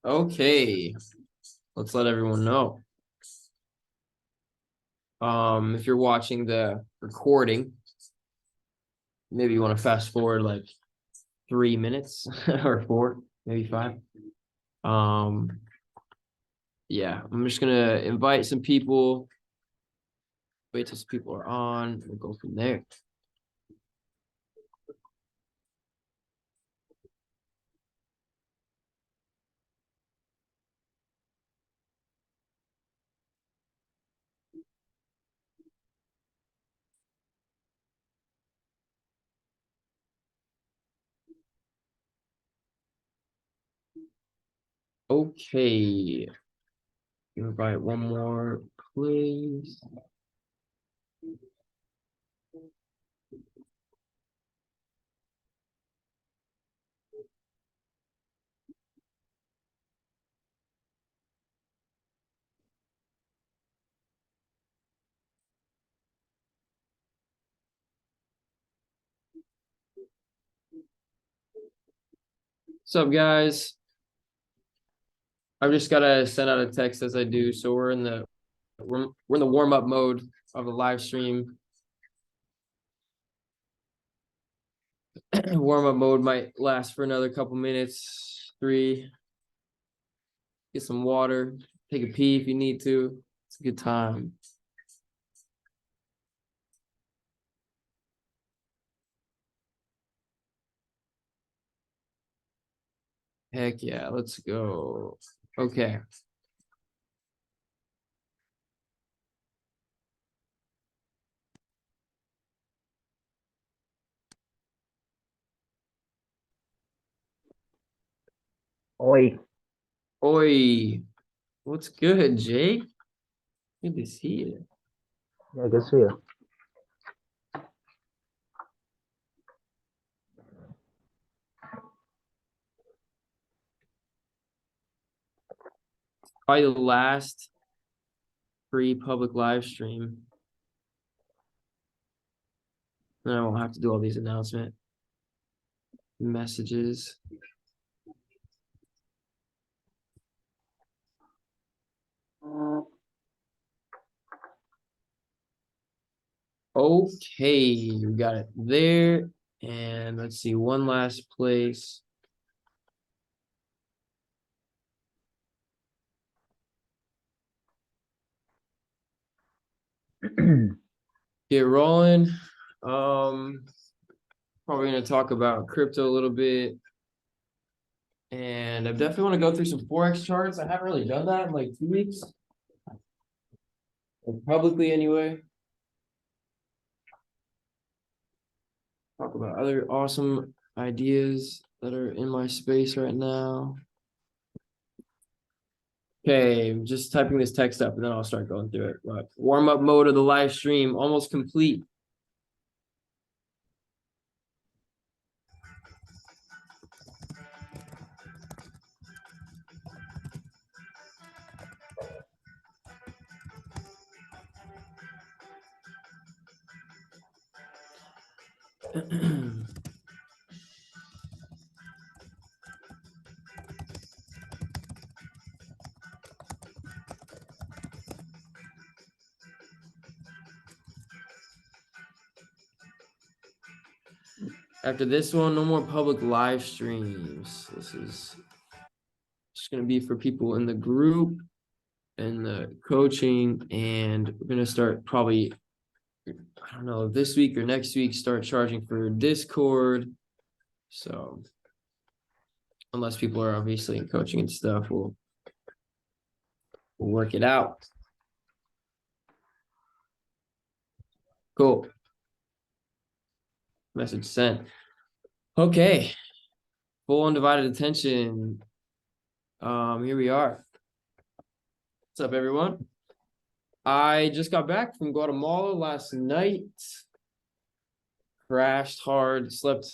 Okay, let's let everyone know. If you're watching the recording, maybe you want to fast forward like 3 minutes or 4, maybe 5. Yeah, I'm just gonna invite some people, wait till some people are on, we'll go from there. Okay, invite one more, please. What's up, guys? I've just gotta send out a text as I do. So we're in the warm-up mode of the live stream. Warm-up mode might last for another couple minutes. 3. Get some water, take a pee if you need to. It's a good time. Heck yeah, let's go. Okay. Oi, Oi, what's good, Jake? Good to see you. yeah, good to see you. Probably the last free public live stream. Then I won't have to do all these announcement messages. Okay, we got it there. And let's see, one last place. Get rolling. Probably gonna talk about crypto a little bit. And I definitely want to go through some Forex charts. I haven't really done that in like 2 weeks. Like publicly anyway. Talk about other awesome ideas that are in my space right now. Okay, I'm just typing this text up and then I'll start going through it. But warm-up mode of the live stream almost complete. After this one, no more public live streams. This is just going to be for people in the group and the coaching. And we're going to start probably, I don't know, this week or next week, start charging for Discord. So unless people are obviously in coaching and stuff, we'll work it out. Cool. Message sent. Okay. Full undivided attention. Here we are. What's up, everyone? I just got back from Guatemala last night. Crashed hard, slept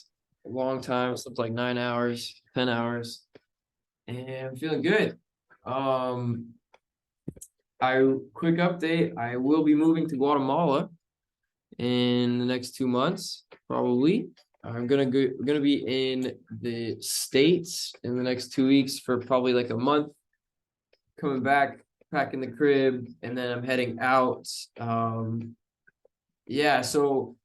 a long time, slept like 9 hours, 10 hours, and I'm feeling good. Quick update, I will be moving to Guatemala in the next 2 months, probably. We're gonna be in the States in the next 2 weeks for probably like a month. Coming back, packing the crib, and then I'm heading out. Yeah, so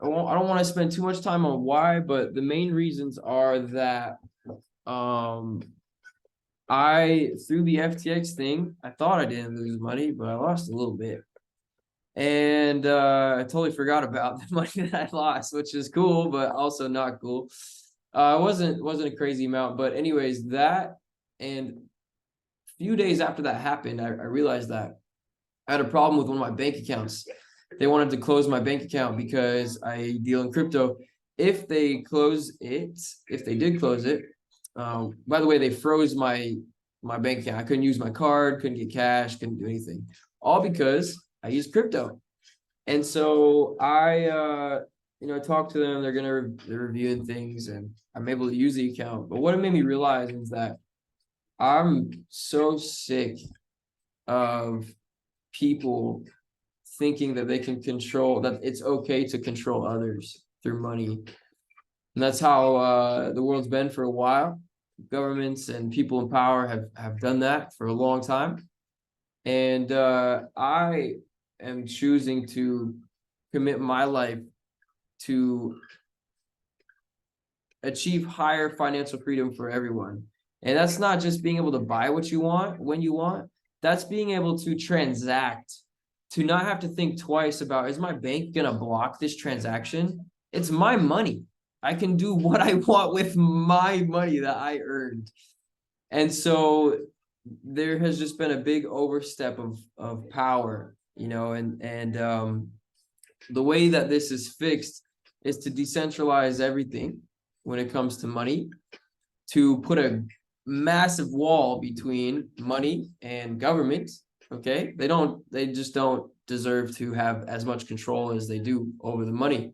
I don't want to spend too much time on why, but the main reasons are that I through the FTX thing, I thought I didn't lose money, but I lost a little bit. And I totally forgot about the money that I lost, which is cool, but also not cool. It wasn't a crazy amount, but anyways, that and a few days after that happened, I realized that I had a problem with one of my bank accounts. They wanted to close my bank account because I deal in crypto. If they did close it, by the way, they froze my bank account. I couldn't use my card, couldn't get cash, couldn't do anything, all because I use crypto. And so I talked to them. They're reviewing things, and I'm able to use the account. But what it made me realize is that I'm so sick of people thinking that they can control, that it's okay to control others through money. And that's how the world's been for a while. Governments and people in power have done that for a long time. And I am choosing to commit my life to achieve higher financial freedom for everyone. And that's not just being able to buy what you want when you want, that's being able to transact, to not have to think twice about, is my bank going to block this transaction? It's my money. I can do what I want with my money that I earned. And so there has just been a big overstep of power, and the way that this is fixed is to decentralize everything when it comes to money, to put a massive wall between money and government. Okay, they just don't deserve to have as much control as they do over the money.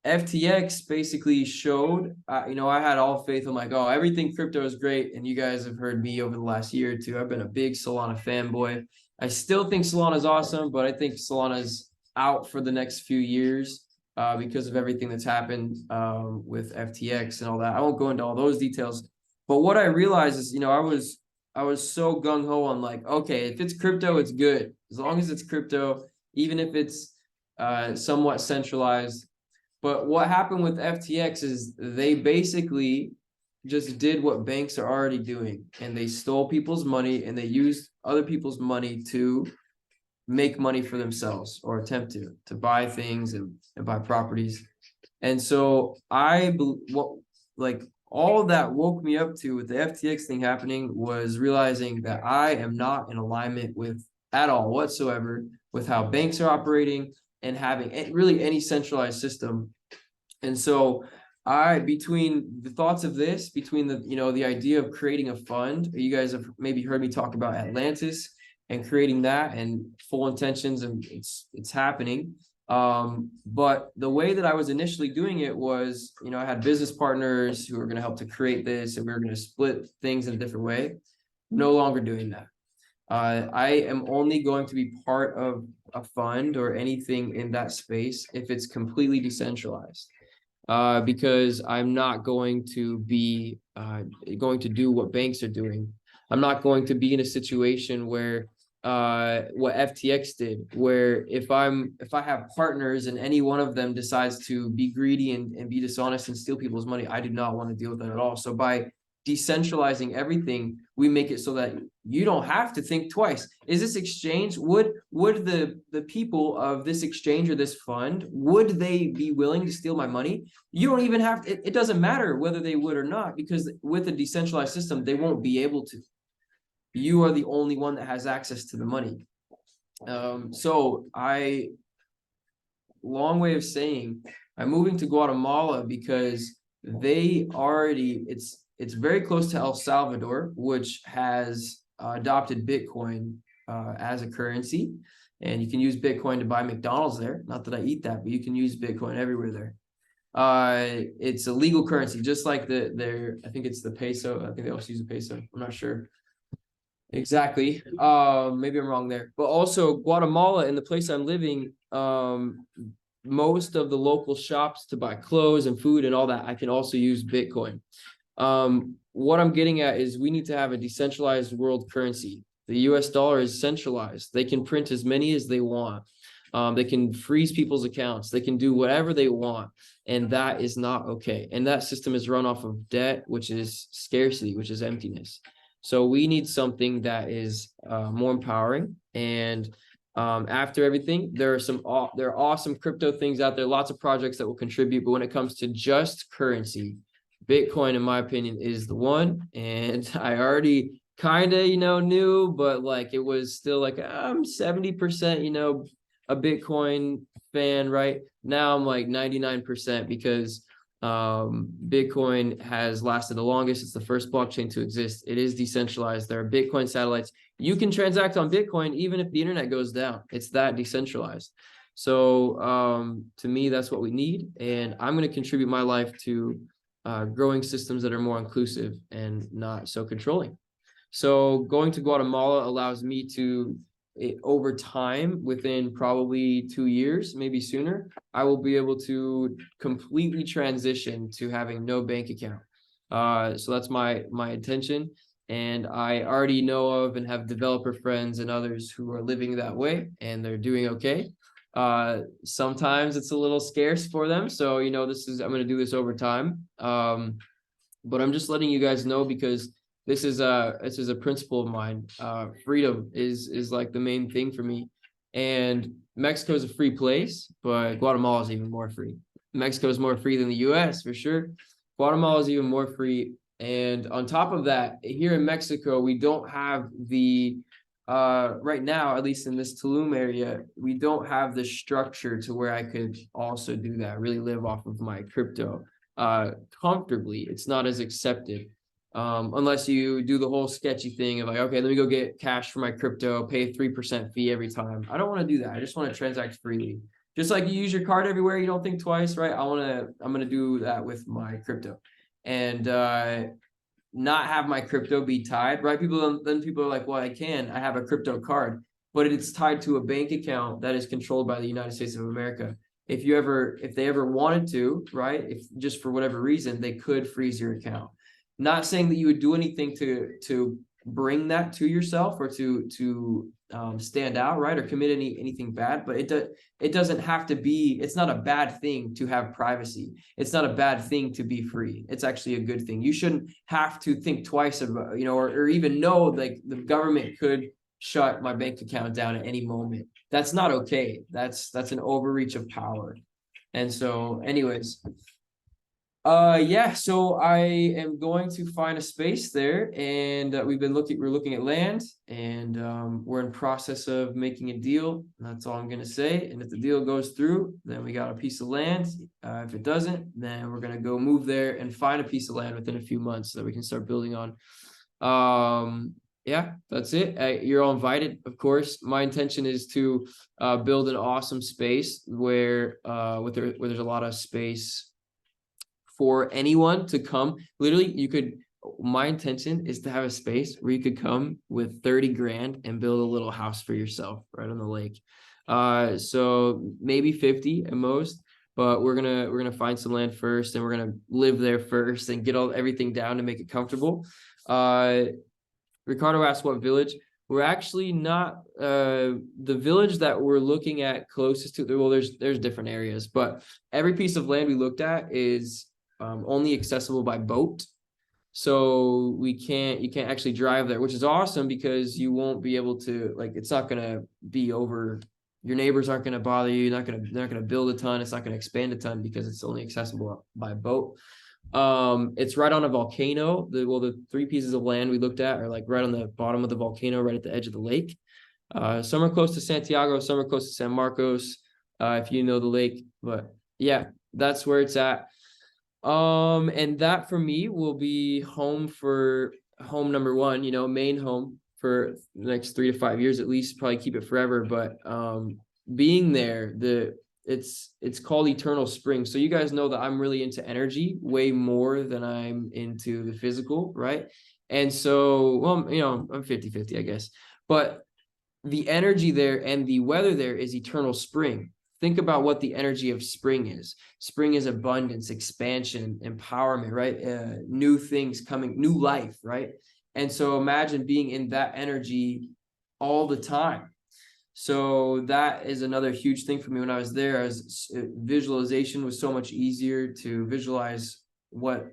FTX basically showed, I had all faith. I'm like, oh, everything crypto is great. And you guys have heard me over the last year or two. I've been a big Solana fanboy. I still think Solana is awesome, but I think Solana's out for the next few years because of everything that's happened with FTX and all that. I won't go into all those details. But what I realized is, I was so gung-ho on like, okay, if it's crypto, it's good. As long as it's crypto, even if it's somewhat centralized. But what happened with FTX is they basically just did what banks are already doing, and they stole people's money and they used other people's money to make money for themselves, or attempt to buy things and buy properties. And so all that woke me up to with the FTX thing happening was realizing that I am not in alignment with at all whatsoever with how banks are operating and having really any centralized system. And so between the thoughts of this, between the idea of creating a fund, you guys have maybe heard me talk about Atlantis and creating that, and full intentions, and it's happening. But the way that I was initially doing it was, I had business partners who were going to help to create this, and we were going to split things in a different way. No longer doing that. I am only going to be part of a fund or anything in that space if it's completely decentralized, because I'm not going to be going to do what banks are doing. I'm not going to be in a situation where what FTX did, where if I have partners and any one of them decides to be greedy and be dishonest and steal people's money, I do not want to deal with that at all. So by decentralizing everything, we make it so that you don't have to think twice. Is this exchange, would the people of this exchange or this fund, would they be willing to steal my money? You don't even have to, it doesn't matter whether they would or not, because with a decentralized system, they won't be able to. You are the only one that has access to the money. So long way of saying, I'm moving to Guatemala because it's very close to El Salvador, which has adopted Bitcoin as a currency, and you can use Bitcoin to buy McDonald's there. Not that I eat that, but you can use Bitcoin everywhere there. It's a legal currency, just like I think it's the peso. I think they also use a peso. I'm not sure exactly. Maybe I'm wrong there, but also Guatemala, in the place I'm living, most of the local shops to buy clothes and food and all that, I can also use Bitcoin. What I'm getting at is we need to have a decentralized world currency. The US dollar is centralized. They can print as many as they want. They can freeze people's accounts. They can do whatever they want. And that is not okay. And that system is run off of debt, which is scarcity, which is emptiness. So we need something that is more empowering. And after everything, there are awesome crypto things out there, lots of projects that will contribute. But when it comes to just currency, Bitcoin, in my opinion, is the one. And I already kind of, knew, but like it was still like I'm 70%, a Bitcoin fan. Right now, I'm like 99% because Bitcoin has lasted the longest. It's the first blockchain to exist. It is decentralized. There are Bitcoin satellites. You can transact on Bitcoin even if the internet goes down. It's that decentralized. So to me, that's what we need. And I'm going to contribute my life to growing systems that are more inclusive and not so controlling. So going to Guatemala allows me to, over time, within probably 2 years, maybe sooner, I will be able to completely transition to having no bank account. So that's my intention. And I already know of and have developer friends and others who are living that way, and they're doing okay. Sometimes it's a little scarce for them. So, I'm going to do this over time. But I'm just letting you guys know because this is a principle of mine. Freedom is like the main thing for me. And Mexico is a free place, but Guatemala is even more free. Mexico is more free than the US for sure. Guatemala is even more free. And on top of that, here in Mexico, we don't have the right now, at least in this Tulum area, we don't have the structure to where I could also do that, really live off of my crypto comfortably. It's not as accepted unless you do the whole sketchy thing of like, okay, let me go get cash for my crypto, pay a 3% fee every time. I don't want to do that. I just want to transact freely. Just like you use your card everywhere, you don't think twice, right? I'm gonna do that with my crypto. And not have my crypto be tied, right? People are like, well, I have a crypto card, but it's tied to a bank account that is controlled by the United States of America. If they ever wanted to, right? If just for whatever reason, they could freeze your account. Not saying that you would do anything to bring that to yourself or to stand out, right? Or commit anything bad, but it doesn't have to be, it's not a bad thing to have privacy. It's not a bad thing to be free. It's actually a good thing. You shouldn't have to think twice about, or even know like the government could shut my bank account down at any moment. That's not okay. That's an overreach of power. And so anyways, yeah, so I am going to find a space there, and we're looking at land, and we're in process of making a deal. That's all I'm gonna say. And if the deal goes through, then we got a piece of land. If it doesn't, then we're gonna go move there and find a piece of land within a few months so that we can start building on. Yeah, that's it. You're all invited, of course. My intention is to build an awesome space where there's a lot of space for anyone to come. Literally, my intention is to have a space where you could come with 30 grand and build a little house for yourself right on the lake. So maybe 50 at most, but we're gonna find some land first, and we're gonna live there first and get everything down to make it comfortable. Ricardo asked what village. We're actually not the village that we're looking at closest to. Well, there's different areas, but every piece of land we looked at is only accessible by boat. So you can't actually drive there, which is awesome because you won't be able to, like, it's not gonna be over. Your neighbors aren't gonna bother you. They're not gonna build a ton. It's not gonna expand a ton because it's only accessible by boat. It's right on a volcano. The 3 pieces of land we looked at are like right on the bottom of the volcano, right at the edge of the lake. Some are close to Santiago, some are close to San Marcos, if you know the lake. But yeah, that's where it's at. And that for me will be home number 1, main home for the next 3 to 5 years at least, probably keep it forever. But being there, it's called Eternal Spring. So you guys know that I'm really into energy way more than I'm into the physical, right? And so, well, I'm 50-50, I guess. But the energy there and the weather there is eternal spring. think about what the energy of spring is. Spring is abundance, expansion, empowerment, right? New things coming, new life, right? And so imagine being in that energy all the time. So that is another huge thing for me when I was there. As visualization was so much easier to visualize what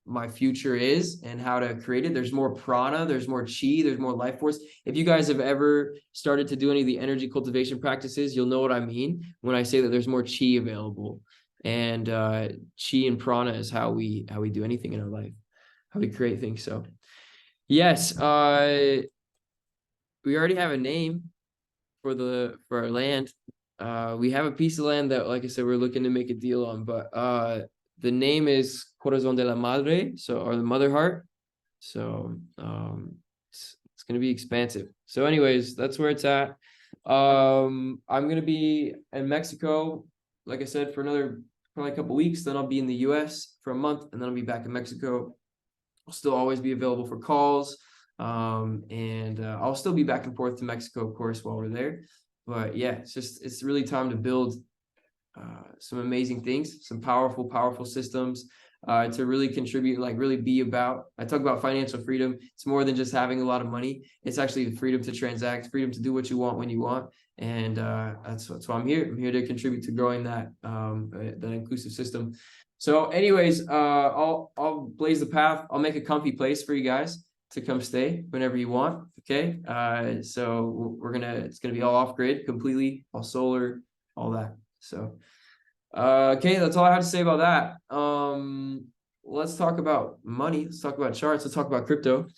my future is and how to create it. There's more prana, there's more chi, there's more life force. If you guys have ever started to do any of the energy cultivation practices, you'll know what I mean when I say that there's more chi available. And chi and prana is how we do anything in our life, how we create things. So yes, we already have a name for our land. We have a piece of land that, like I said, we're looking to make a deal on, but the name is Corazón de la Madre, or the Mother Heart. So it's gonna be expansive. So anyways, that's where it's at. I'm gonna be in Mexico, like I said, for another probably a couple weeks. Then I'll be in the US for a month, and then I'll be back in Mexico. I'll still always be available for calls. And I'll still be back and forth to Mexico, of course, while we're there. But yeah, it's really time to build some amazing things, some powerful systems to really contribute, like really be about. I talk about financial freedom. It's more than just having a lot of money. It's actually the freedom to transact, freedom to do what you want when you want. And that's why I'm here. I'm here to contribute to growing that inclusive system. So anyways, I'll blaze the path. I'll make a comfy place for you guys to come stay whenever you want. Okay. So it's gonna be all off grid completely, all solar, all that. So okay, that's all I have to say about that. Let's talk about money. Let's talk about charts. Let's talk about crypto.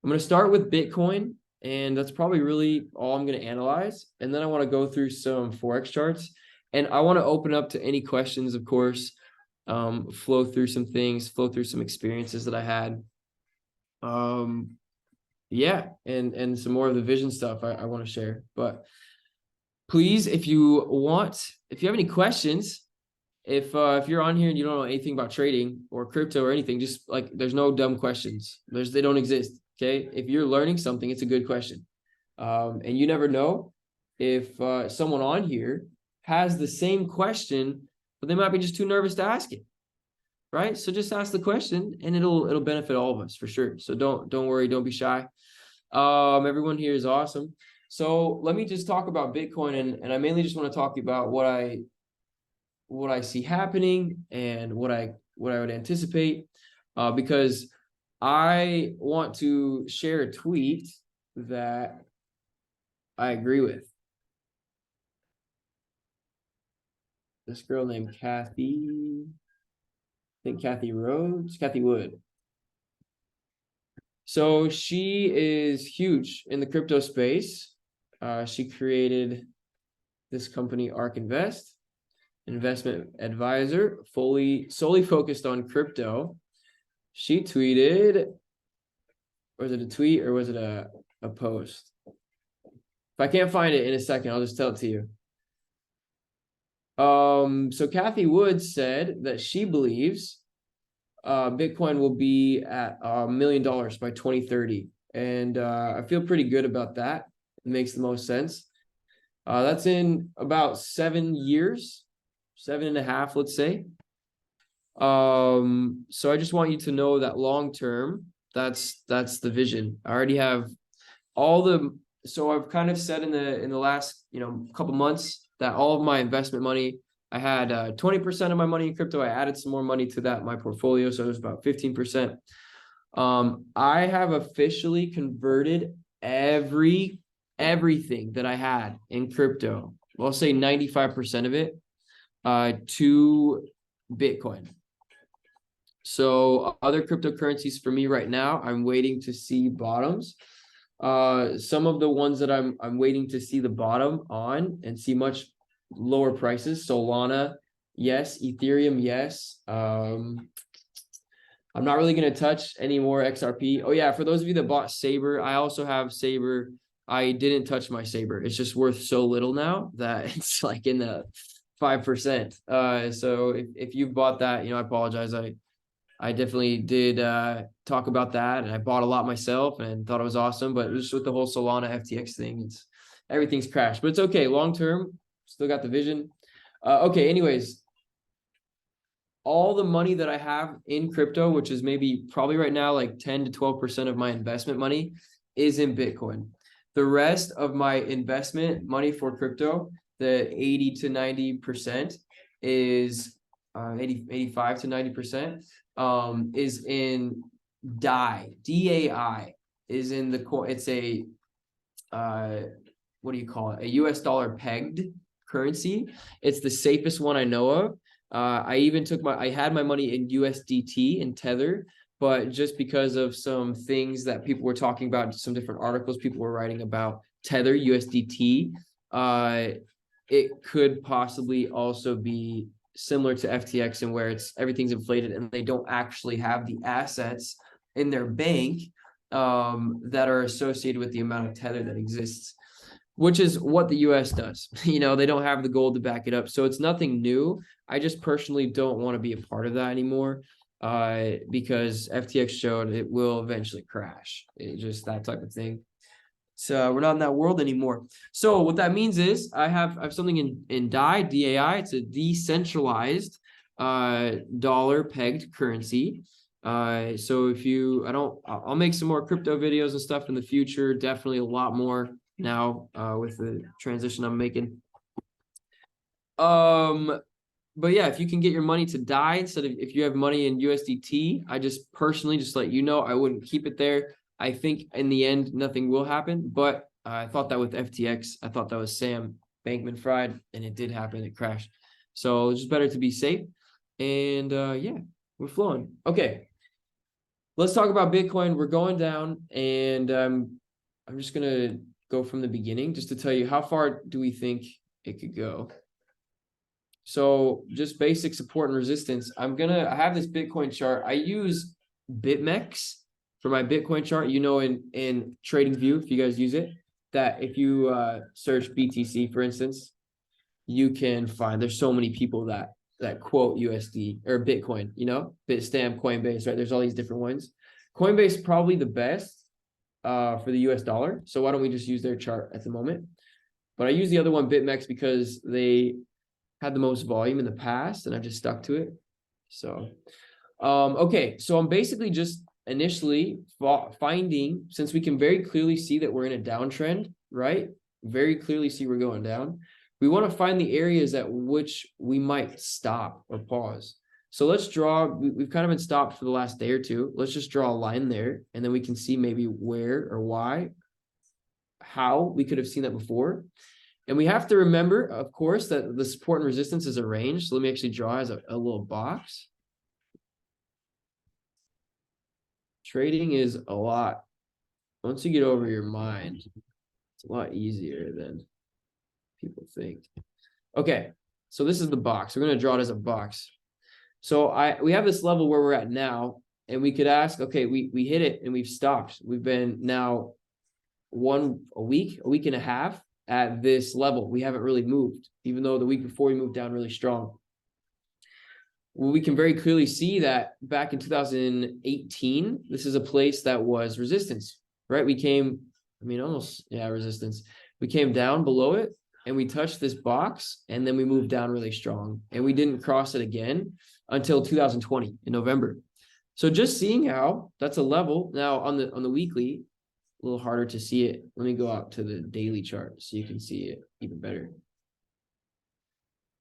I'm gonna start with Bitcoin, and that's probably really all I'm gonna analyze. And then I want to go through some Forex charts, and I want to open up to any questions, of course. Flow through some things, flow through some experiences that I had. Yeah, and some more of the vision stuff I want to share. But please, if you have any questions, if you're on here and you don't know anything about trading or crypto or anything, just like, there's no dumb questions. They don't exist. Okay. If you're learning something, it's a good question. And you never know if someone on here has the same question, but they might be just too nervous to ask it. Right. So just ask the question and it'll benefit all of us for sure. So don't worry. Don't be shy. Everyone here is awesome. So let me just talk about Bitcoin, and I mainly just want to talk about what I see happening and what I would anticipate, because I want to share a tweet that I agree with. This girl named Kathy, I think Kathy Wood. So she is huge in the crypto space. She created this company, ARK Invest, investment advisor, solely focused on crypto. She tweeted, was it a tweet or was it a post? If I can't find it in a second, I'll just tell it to you. So Kathy Wood said that she believes Bitcoin will be at $1 million by 2030. And I feel pretty good about that. It makes the most sense. That's in about 7 years, 7.5, let's say. So I just want you to know that long term, that's the vision. I already have so I've kind of said in the last couple months that all of my investment money, I had 20% of my money in crypto. I added some more money to my portfolio, so it was about 15%. I have officially converted everything that I had in crypto. Well, I'll say 95% of it to Bitcoin. So other cryptocurrencies for me right now, I'm waiting to see bottoms. Some of the ones that I'm waiting to see the bottom on and see much lower prices. Solana, yes. Ethereum, yes. I'm not really going to touch any more XRP. Oh yeah, for those of you that bought Saber, I also have Saber. I didn't touch my Saber. It's just worth so little now that it's like in the 5%. So if you've bought that, I apologize. I definitely did talk about that, and I bought a lot myself and thought it was awesome. But just with the whole Solana FTX thing, everything's crashed. But it's okay. Long term, Still got the vision. Okay, anyways, all the money that I have in crypto, which is maybe probably right now like 10 to 12% of my investment money, is in Bitcoin. The rest of my investment money for crypto, the 80 to 90% is 85 to 90% is in DAI. DAI is in the it's a what do you call it? A US dollar pegged currency. It's the safest one I know of. I even I had my money in USDT and Tether, but just because of some things that people were talking about, some different articles people were writing about Tether, USDT, it could possibly also be similar to FTX and where everything's inflated and they don't actually have the assets in their bank that are associated with the amount of Tether that exists, which is what the US does. They don't have the gold to back it up. So it's nothing new. I just personally don't want to be a part of that anymore because FTX showed it will eventually crash. It's just that type of thing. So we're not in that world anymore. So what that means is I have something in DAI, DAI. It's a decentralized dollar pegged currency. So if I'll make some more crypto videos and stuff in the future. Definitely a lot more now with the transition I'm making. But yeah, if you can get your money to DAI instead of if you have money in USDT, I just personally just let you know I wouldn't keep it there. I think in the end nothing will happen, but I thought that with FTX, I thought that was Sam Bankman-Fried, and it did happen. It crashed. So it's just better to be safe. And yeah, we're flowing. Okay, let's talk about Bitcoin. We're going down, and I'm just gonna go from the beginning just to tell you how far do we think it could go. So just basic support and resistance. I have this Bitcoin chart. I use BitMEX for my Bitcoin chart. In TradingView, if you guys use it, that if you search BTC, for instance, you can find there's so many people that quote USD or Bitcoin, Bitstamp, Coinbase, right? There's all these different ones. Coinbase is probably the best for the US dollar. So why don't we just use their chart at the moment? But I use the other one, BitMEX, because they had the most volume in the past and I just stuck to it. So, okay. So I'm basically just initially finding, since we can very clearly see that we're in a downtrend, right? Very clearly see we're going down. We want to find the areas at which we might stop or pause. So let's draw, we've kind of been stopped for the last day or two. Let's just draw a line there and then we can see maybe where or why, how we could have seen that before. And we have to remember, of course, that the support and resistance is a range. So let me actually draw as a little box. Trading is a lot. Once you get over your mind, it's a lot easier than people think. Okay, so this is the box. We're going to draw it as a box. So we have this level where we're at now, and we could ask, okay, we hit it and we've stopped. We've been now a week and a half at this level. We haven't really moved, even though the week before we moved down really strong. Well, we can very clearly see that back in 2018, this is a place that was resistance, right? Resistance. We came down below it and we touched this box and then we moved down really strong and we didn't cross it again until 2020 in November. So just seeing how that's a level now on the weekly, a little harder to see it. Let me go out to the daily chart so you can see it even better.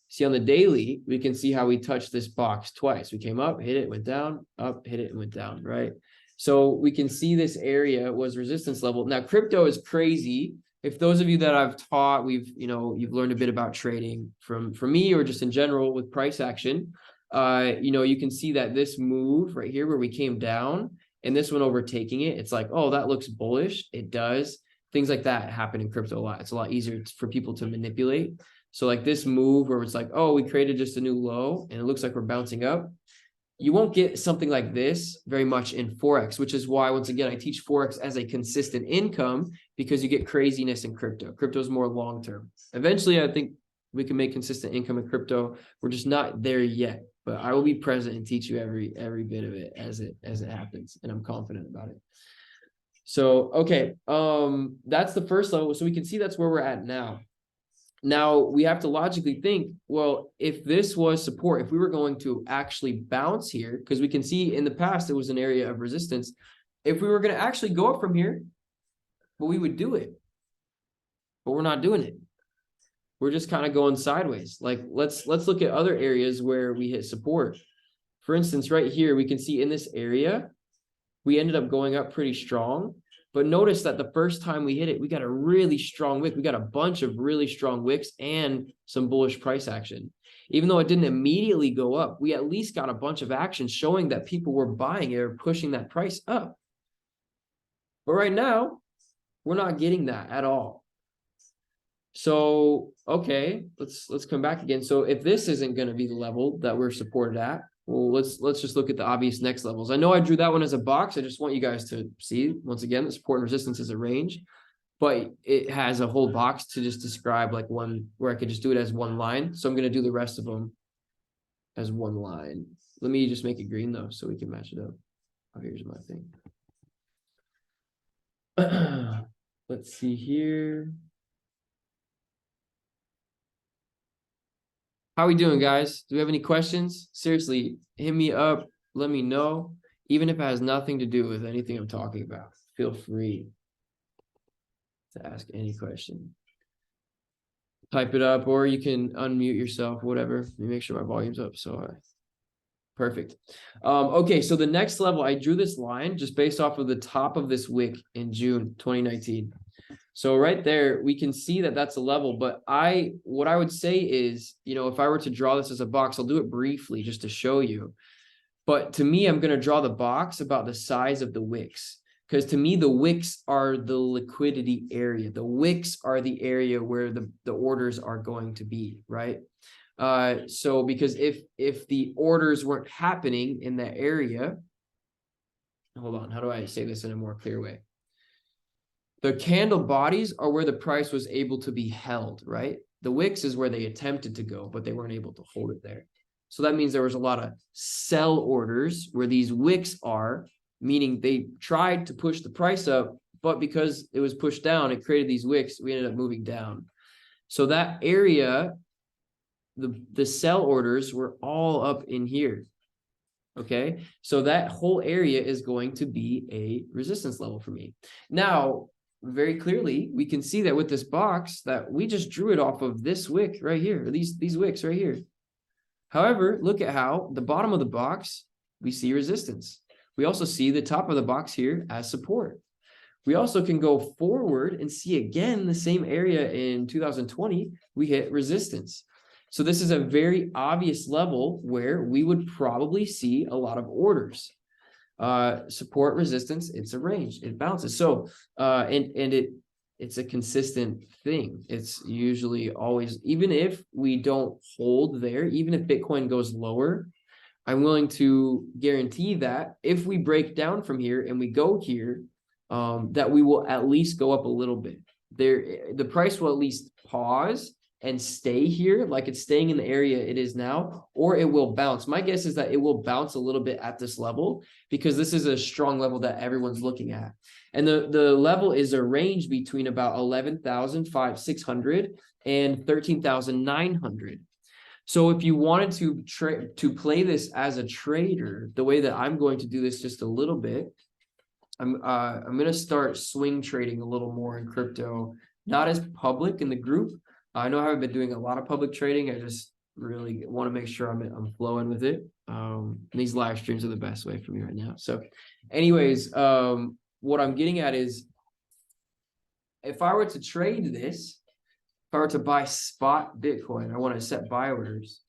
See on the daily, we can see how we touched this box twice. We came up, hit it, went down, up, hit it, and went down, right? So we can see this area was resistance level. Now, crypto is crazy. If those of you that I've taught, you've learned a bit about trading from me or just in general with price action, you can see that this move right here where we came down and this one overtaking it, it's like, oh, that looks bullish. It does. Things like that happen in crypto a lot. It's a lot easier for people to manipulate. So like this move where it's like, oh, we created just a new low and it looks like we're bouncing up. You won't get something like this very much in Forex, which is why, once again, I teach Forex as a consistent income because you get craziness in crypto. Crypto is more long-term. Eventually, I think we can make consistent income in crypto. We're just not there yet, but I will be present and teach you every bit of it as it happens. And I'm confident about it. So, okay. That's the first level. So we can see that's where we're at now. Now we have to logically think, well, if this was support, if we were going to actually bounce here, because we can see in the past it was an area of resistance. If we were going to actually go up from here, well, we would do it. But we're not doing it. We're just kind of going sideways. Like let's look at other areas where we hit support. For instance, right here, we can see in this area, we ended up going up pretty strong. But notice that the first time we hit it, we got a really strong wick. We got a bunch of really strong wicks and some bullish price action. Even though it didn't immediately go up, we at least got a bunch of action showing that people were buying it or pushing that price up. But right now, we're not getting that at all. So, okay, let's come back again. So if this isn't going to be the level that we're supported at, well, let's just look at the obvious next levels. I know I drew that one as a box. I just want you guys to see, once again, the support and resistance is a range, but it has a whole box to just describe like one where I could just do it as one line. So I'm going to do the rest of them as one line. Let me just make it green though, so we can match it up. Oh, here's my thing. Let's see here. How we doing, guys? Do we have any questions? Seriously, hit me up. Let me know. Even if it has nothing to do with anything I'm talking about, feel free to ask any question. Type it up, or you can unmute yourself, whatever. Let me make sure my volume's up. So perfect. Okay, so the next level, I drew this line just based off of the top of this wick in June 2019. So right there, we can see that that's a level, but what I would say is, if I were to draw this as a box, I'll do it briefly just to show you. But to me, I'm going to draw the box about the size of the wicks, because to me, the wicks are the liquidity area. The wicks are the area where the orders are going to be, right? So because if the orders weren't happening in that area, hold on, how do I say this in a more clear way? The candle bodies are where the price was able to be held, right? The wicks is where they attempted to go, but they weren't able to hold it there. So that means there was a lot of sell orders where these wicks are, meaning they tried to push the price up, but because it was pushed down, it created these wicks. We ended up moving down. So that area, the sell orders were all up in here. Okay, so that whole area is going to be a resistance level for me. Now, very clearly, we can see that with this box that we just drew it off of this wick right here, or these wicks right here. However, look at how the bottom of the box, we see resistance. We also see the top of the box here as support. We also can go forward and see again the same area in 2020, we hit resistance. So this is a very obvious level where we would probably see a lot of orders. Support, resistance, it's a range, it bounces. So it's a consistent thing. It's usually always, even if we don't hold there, even if Bitcoin goes lower, I'm willing to guarantee that if we break down from here and we go here, that we will at least go up a little bit. The price will at least pause and stay here, like it's staying in the area it is now, or it will bounce. My guess is that it will bounce a little bit at this level because this is a strong level that everyone's looking at. And the level is a range between about 11,600 and 13,900. So if you wanted to play this as a trader, the way that I'm going to do this just a little bit, I'm going to start swing trading a little more in crypto, not as public in the group. I know I haven't been doing a lot of public trading. I just really want to make sure I'm flowing with it. These live streams are the best way for me right now. So anyways, what I'm getting at is if I were to trade this, if I were to buy spot Bitcoin, I want to set buy orders,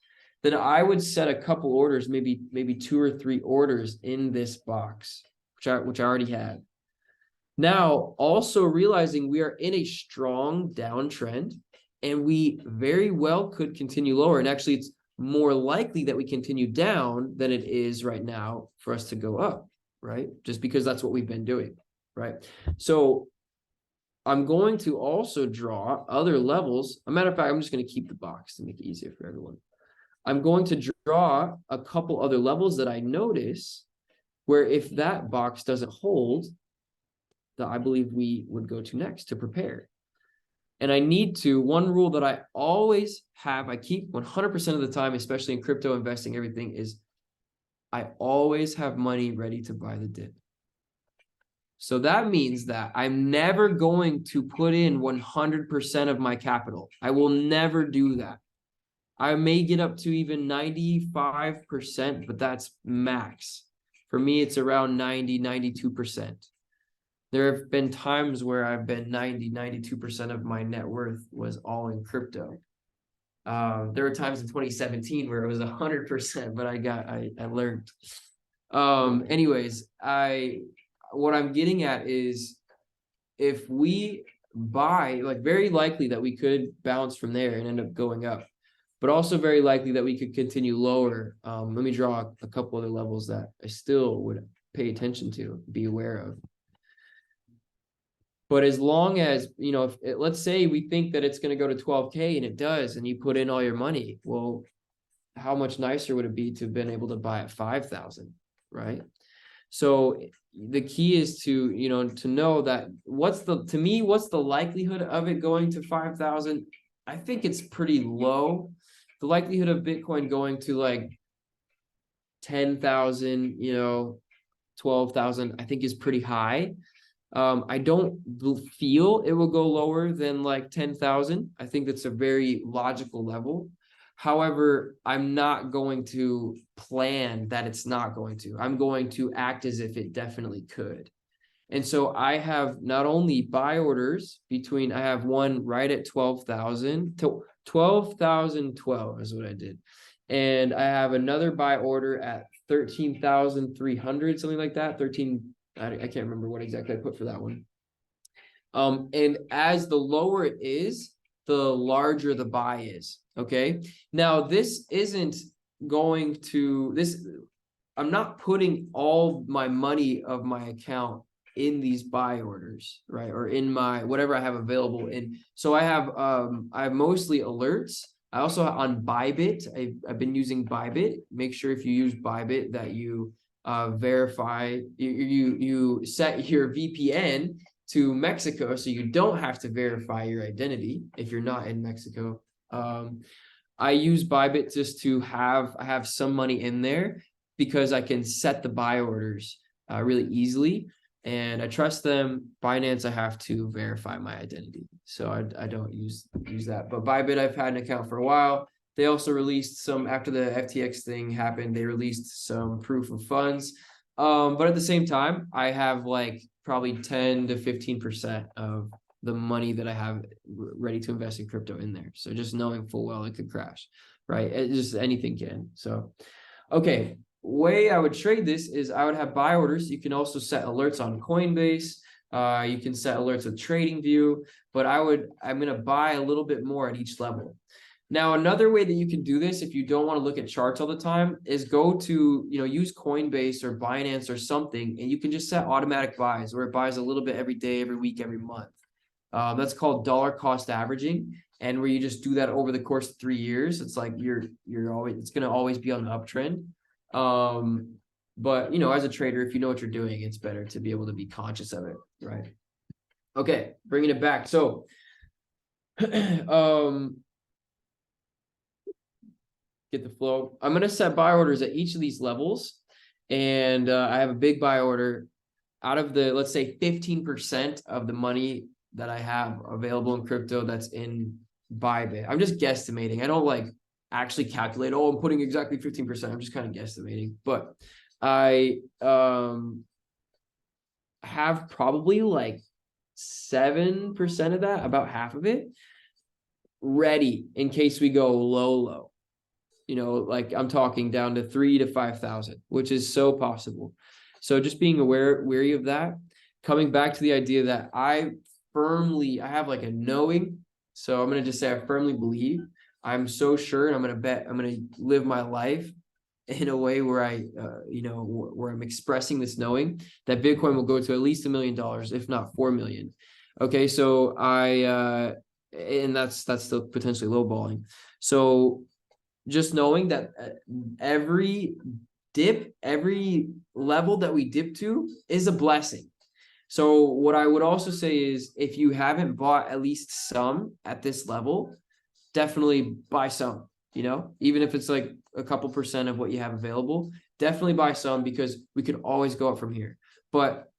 then I would set a couple orders, maybe 2 or 3 orders in this box, which I already had. Now, also realizing we are in a strong downtrend, and we very well could continue lower. And actually, it's more likely that we continue down than it is right now for us to go up, right? Just because that's what we've been doing, right? So I'm going to also draw other levels. A matter of fact, I'm just going to keep the box to make it easier for everyone. I'm going to draw a couple other levels that I notice where if that box doesn't hold, that I believe we would go to next to prepare. And I need to, one rule that I always have, I keep 100% of the time, especially in crypto investing, everything is I always have money ready to buy the dip. So that means that I'm never going to put in 100% of my capital. I will never do that. I may get up to even 95%, but that's max. For me, it's around 90, 92%. There have been times where I've been 90, 92% of my net worth was all in crypto. There were times in 2017 where it was 100%, but I learned. Anyways, what I'm getting at is if we buy, like very likely that we could bounce from there and end up going up, but also very likely that we could continue lower. Let me draw a couple other levels that I still would pay attention to, be aware of. But as long as, you know, let's say we think that it's going to go to 12K and it does, and you put in all your money, well, how much nicer would it be to have been able to buy at 5,000, right? So the key is to, you know, to know that what's the likelihood of it going to 5,000? I think it's pretty low. The likelihood of Bitcoin going to like 10,000, you know, 12,000, I think is pretty high. I don't feel it will go lower than like 10,000. I think that's a very logical level. However, I'm not going to plan that it's not going to. I'm going to act as if it definitely could. And so I have not only buy orders between, I have one right at 12,000 to 12,012 is what I did. And I have another buy order at 13,300, something like that. I can't remember what exactly I put for that one. And as the lower it is, the larger the buy is. Okay. Now this isn't going to I'm not putting all my money of my account in these buy orders, right? Or in my whatever I have available in. So I have mostly alerts. I also on Bybit, I've been using Bybit. Make sure if you use Bybit that you verify, you set your VPN to Mexico so you don't have to verify your identity if you're not in Mexico. I use Bybit just to have some money in there because I can set the buy orders really easily, and I trust them. Binance, I have to verify my identity, so I don't use that. But Bybit, I've had an account for a while. They also released some, after the FTX thing happened, they released some proof of funds. But at the same time, I have like probably 10 to 15% of the money that I have ready to invest in crypto in there. So just knowing full well it could crash, right? Just anything can. So, okay, way I would trade this is I would have buy orders. You can also set alerts on Coinbase. You can set alerts with TradingView, but I'm going to buy a little bit more at each level. Now, another way that you can do this, if you don't want to look at charts all the time, is go to, you know, use Coinbase or Binance or something, and you can just set automatic buys where it buys a little bit every day, every week, every month. That's called dollar cost averaging. And where you just do that over the course of 3 years, it's like it's going to always be on the uptrend. But, you know, as a trader, if you know what you're doing, it's better to be able to be conscious of it, right? Okay, bringing it back. So, get the flow. I'm going to set buy orders at each of these levels. And I have a big buy order out of the, let's say 15% of the money that I have available in crypto that's in Bybit. I'm just guesstimating. I don't like actually calculate, oh, I'm putting exactly 15%. I'm just kind of guesstimating. But I have probably like 7% of that, about half of it, ready in case we go low. You know, like I'm talking down to 3,000 to 5,000, which is so possible. So just being wary of that. Coming back to the idea that I have like a knowing. So I'm going to just say I firmly believe. I'm so sure, and I'm going to bet I'm going to live my life in a way where where I'm expressing this knowing that Bitcoin will go to at least $1 million, if not 4 million. Okay, so and that's still potentially lowballing. So just knowing that every dip, every level that we dip to is a blessing. So what I would also say is if you haven't bought at least some at this level, definitely buy some, even if it's like a couple percent of what you have available, definitely buy some because we could always go up from here. But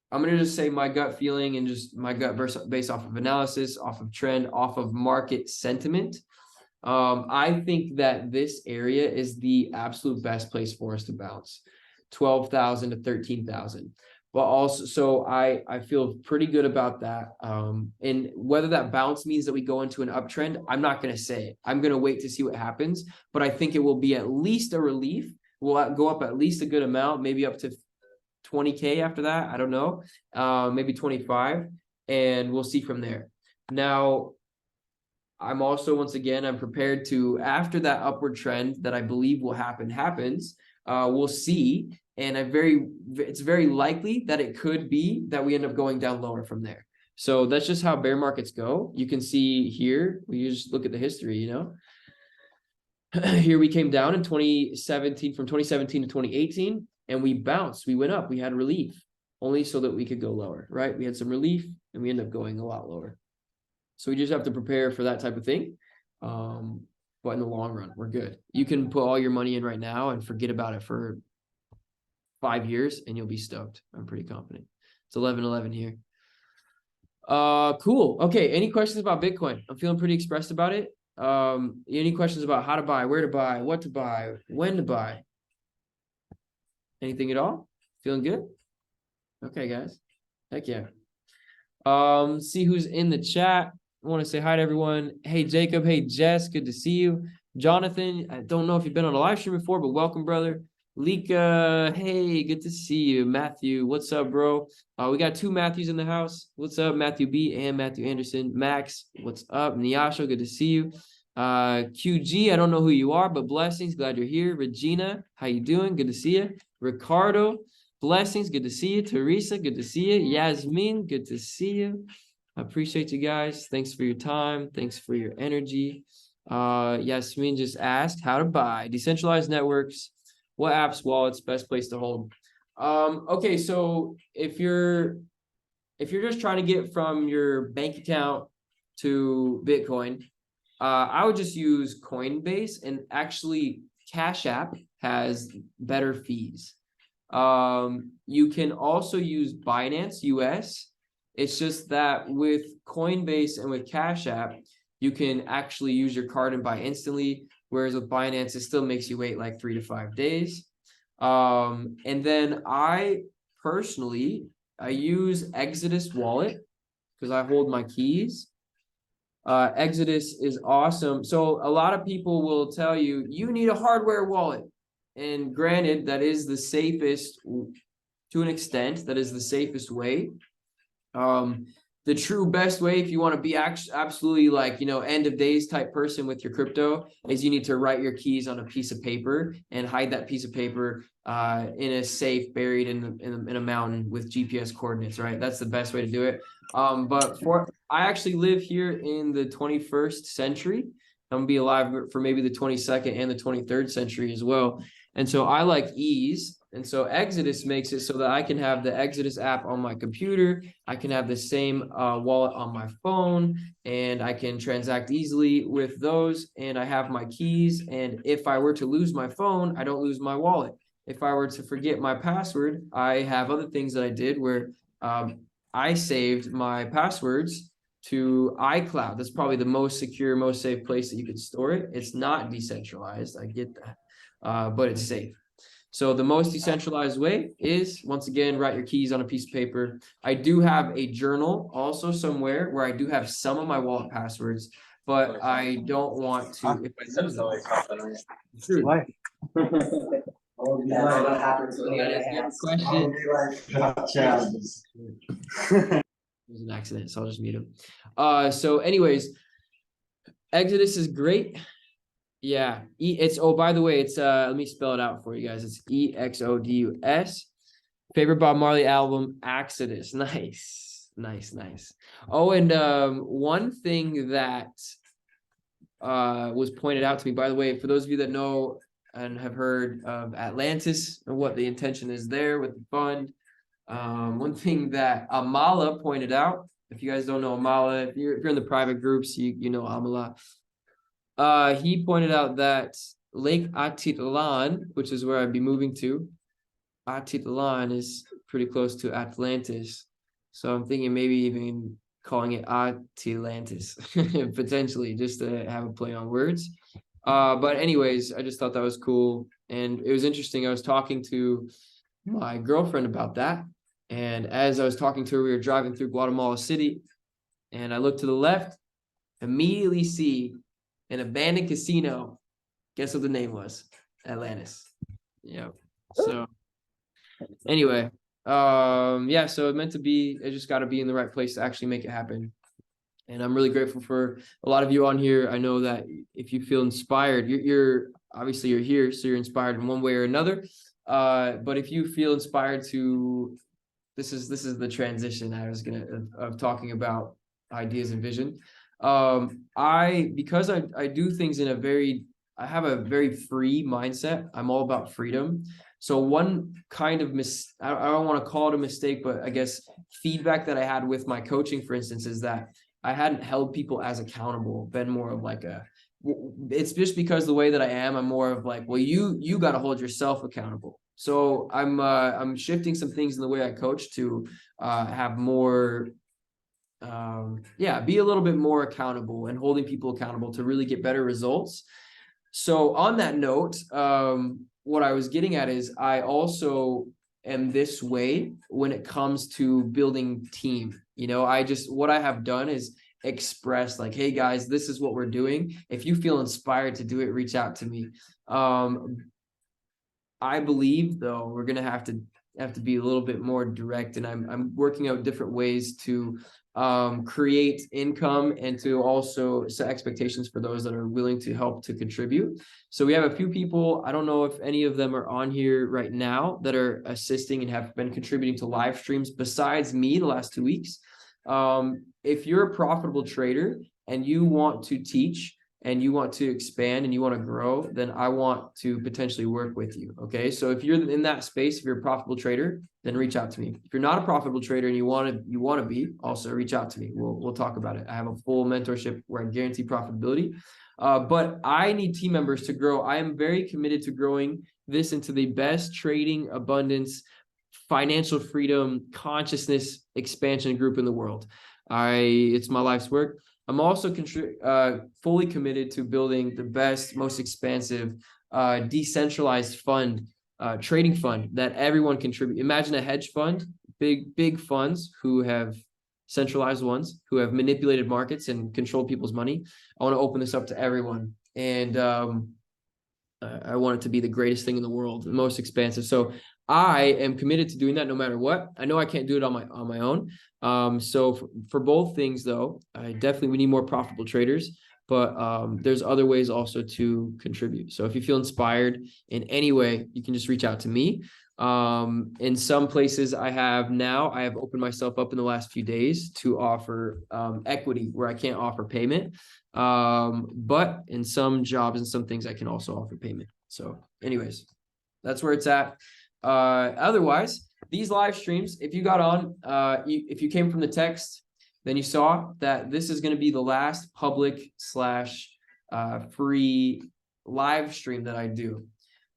I'm going to just say my gut feeling and just my gut based off of analysis, off of trend, off of market sentiment. I think that this area is the absolute best place for us to bounce, 12,000 to 13,000. But also, so I feel pretty good about that. And whether that bounce means that we go into an uptrend, I'm not going to say it. I'm going to wait to see what happens. But I think it will be at least a relief. We'll go up at least a good amount, maybe up to 20K after that. I don't know, maybe 25, and we'll see from there. Now, I'm also, once again, I'm prepared to, after that upward trend that I believe will happens, we'll see. And it's very likely that it could be that we end up going down lower from there. So that's just how bear markets go. You can see here, we just look at the history, Here we came down in 2017, from 2017 to 2018, and we bounced, we went up, we had relief, only so that we could go lower, right? We had some relief and we ended up going a lot lower. So we just have to prepare for that type of thing. But in the long run, we're good. You can put all your money in right now and forget about it for 5 years and you'll be stoked. I'm pretty confident. It's 11:11 here. Cool. Okay. Any questions about Bitcoin? I'm feeling pretty expressed about it. Any questions about how to buy, where to buy, what to buy, when to buy? Anything at all? Feeling good? Okay, guys. Heck yeah. See who's in the chat. I want to say hi to everyone. Hey, Jacob. Hey, Jess. Good to see you. Jonathan, I don't know if you've been on a live stream before, but welcome, brother. Lika, hey, good to see you. Matthew, what's up, bro? We got 2 Matthews in the house. What's up, Matthew B and Matthew Anderson? Max, what's up? Nyasha, good to see you. QG, I don't know who you are, but blessings. Glad you're here. Regina, how you doing? Good to see you. Ricardo, blessings. Good to see you. Teresa, good to see you. Yasmin, good to see you. I appreciate you guys. Thanks for your time. Thanks for your energy. Yasmin just asked how to buy decentralized networks. What apps, wallets, best place to hold? Okay, so if you're just trying to get from your bank account to Bitcoin, I would just use Coinbase, and actually Cash App has better fees. You can also use Binance US. It's just that with Coinbase and with Cash App, you can actually use your card and buy instantly. Whereas with Binance, it still makes you wait like 3 to 5 days. And then I use Exodus wallet because I hold my keys. Exodus is awesome. So a lot of people will tell you, you need a hardware wallet. And granted, that is the safest, to an extent, that is the safest way. The true best way, if you want to be absolutely like, end of days type person with your crypto, is you need to write your keys on a piece of paper and hide that piece of paper in a safe buried in a mountain with GPS coordinates, right? That's the best way to do it. But I actually live here in the 21st century. I'm gonna be alive for maybe the 22nd and the 23rd century as well. And so I like ease. And so Exodus makes it so that I can have the Exodus app on my computer. I can have the same wallet on my phone, and I can transact easily with those. And I have my keys. And if I were to lose my phone, I don't lose my wallet. If I were to forget my password, I have other things that I did where I saved my passwords to iCloud. That's probably the most secure, most safe place that you could store it. It's not decentralized. I get that, but it's safe. So the most decentralized way is, once again, write your keys on a piece of paper. I do have a journal also somewhere where I do have some of my wallet passwords, but I don't want to. If I lose them, Why? question. There's an accident, so I'll just mute him. So anyways, Exodus is great. Yeah, by the way, it's let me spell it out for you guys. It's EXODUS. Favorite Bob Marley album, Exodus. Nice. Oh, and one thing that was pointed out to me, by the way, for those of you that know and have heard of Atlantis and what the intention is there with the fund, One thing that Amala pointed out, if you guys don't know Amala, if you're in the private groups, you know Amala. He pointed out that Lake Atitlan, which is where I'd be moving to, Atitlan is pretty close to Atlantis. So I'm thinking maybe even calling it Atlantis, potentially, just to have a play on words. But anyways, I just thought that was cool. And it was interesting. I was talking to my girlfriend about that. And as I was talking to her, we were driving through Guatemala City. And I looked to the left, immediately see an abandoned casino. Guess what the name was? Atlantis. Yeah. So anyway, yeah, so it meant to be, it just got to be in the right place to actually make it happen. And I'm really grateful for a lot of you on here. I know that if you feel inspired, you're obviously you're here, so you're inspired in one way or another. But if you feel inspired to, this is the transition I was of talking about ideas and vision. Because I do things in I have a very free mindset. I'm all about freedom. So one kind of I don't want to call it a mistake, but I guess feedback that I had with my coaching, for instance, is that I hadn't held people as accountable, been more of like it's just because the way that I am, I'm more of like, well, you got to hold yourself accountable. So I'm shifting some things in the way I coach to have more, be a little bit more accountable and holding people accountable to really get better results. So on that note, what I was getting at is I also am this way when it comes to building team. What I have done is express like, hey guys, this is what we're doing. If you feel inspired to do it, reach out to me. I believe though, we're gonna have to be a little bit more direct, and I'm working out different ways to create income and to also set expectations for those that are willing to help to contribute. So we have a few people, I don't know if any of them are on here right now, that are assisting and have been contributing to live streams besides me the last 2 weeks. If you're a profitable trader and you want to teach and you want to expand and you want to grow, then I want to potentially work with you. Okay. So if you're in that space, if you're a profitable trader, then reach out to me. If you're not a profitable trader and you want to be, also reach out to me. We'll talk about it. I have a full mentorship where I guarantee profitability. But I need team members to grow. I am very committed to growing this into the best trading, abundance, financial freedom, consciousness expansion group in the world. It's my life's work. I'm also fully committed to building the best, most expansive, decentralized trading fund that everyone contribute. Imagine a hedge fund, big funds who have centralized ones who have manipulated markets and controlled people's money. I want to open this up to everyone. And I want it to be the greatest thing in the world, the most expansive. So I am committed to doing that no matter what. I know I can't do it on my own. So for both things though, we need more profitable traders, but there's other ways also to contribute. So if you feel inspired in any way, you can just reach out to me. In some places I have opened myself up in the last few days to offer equity where I can't offer payment. But in some jobs and some things I can also offer payment. So anyways, that's where it's at. Otherwise, these live streams, if you got on, if you came from the text, then you saw that this is going to be the last public / free live stream that I do.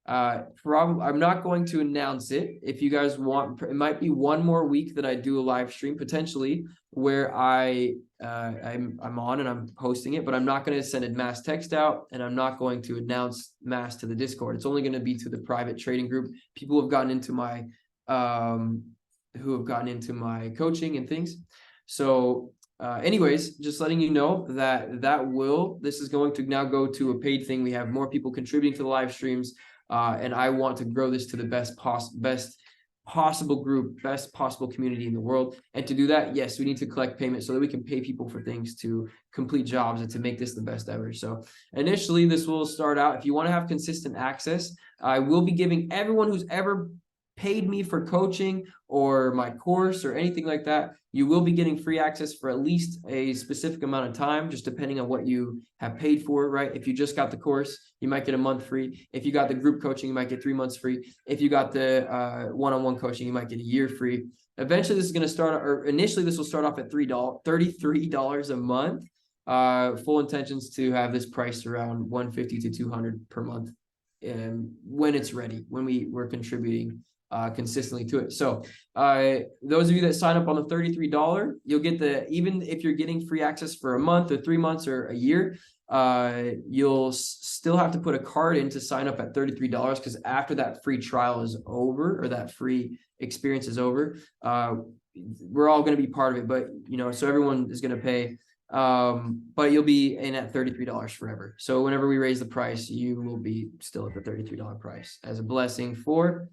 I'm not going to announce it. If you guys want, it might be one more week that I do a live stream potentially where I'm on and I'm posting it, but I'm not going to send a mass text out, and I'm not going to announce mass to the Discord. It's only going to be to the private trading group. People who have gotten into my coaching and things. So anyways, just letting you know that this is going to now go to a paid thing. We have more people contributing to the live streams. And I want to grow this to the best possible group, best possible community in the world. And to do that, yes, we need to collect payment so that we can pay people for things to complete jobs and to make this the best ever. So initially, this will start out, if you want to have consistent access, I will be giving everyone who's ever paid me for coaching or my course or anything like that, you will be getting free access for at least a specific amount of time, just depending on what you have paid for, right? If you just got the course, you might get a month free. If you got the group coaching, you might get 3 months free. If you got the one-on-one coaching, you might get a year free. Eventually, this is going to start, or initially, this will start off at $33 a month. Full intentions to have this priced around $150 to $200 per month, and when it's ready, when we're contributing consistently to it. So those of you that sign up on the $33, you'll get even if you're getting free access for a month or 3 months or a year, you'll still have to put a card in to sign up at $33, because after that free trial is over, or that free experience is over, we're all going to be part of it, but so everyone is going to pay. But you'll be in at $33 forever. So whenever we raise the price, you will be still at the $33 price as a blessing for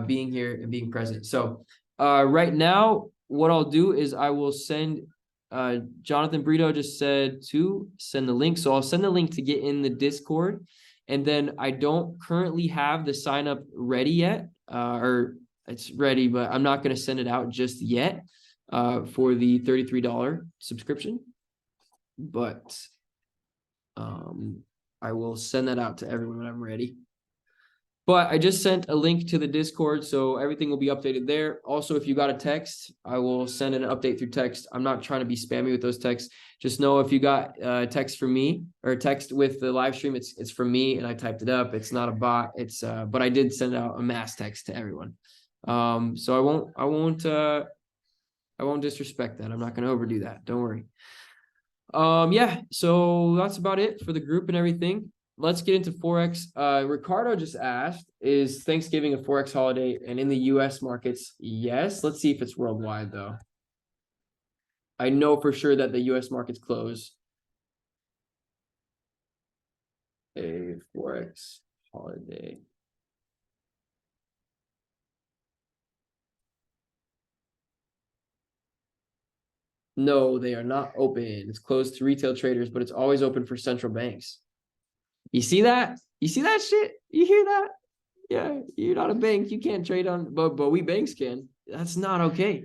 being here and being present. So right now, what I'll do is I will send Jonathan Brito just said to send the link. So I'll send the link to get in the Discord. And then I don't currently have the sign up ready yet, or it's ready, but I'm not going to send it out just yet for the $33 subscription. But I will send that out to everyone when I'm ready. But I just sent a link to the Discord, so everything will be updated there. Also, if you got a text, I will send an update through text. I'm not trying to be spammy with those texts. Just know if you got a text from me, or a text with the live stream, it's from me, and I typed it up. It's not a bot. It's but I did send out a mass text to everyone. So I won't disrespect that. I'm not going to overdo that. Don't worry. Yeah, so that's about it for the group and everything. Let's get into Forex. Ricardo just asked, is Thanksgiving a Forex holiday? And in the US markets, yes. Let's see if it's worldwide though. I know for sure that the US markets close. A Forex holiday. No, they are not open. It's closed to retail traders, but it's always open for central banks. You see that? You see that shit? You hear that? Yeah, you're not a bank. You can't trade on, but we banks can. That's not okay.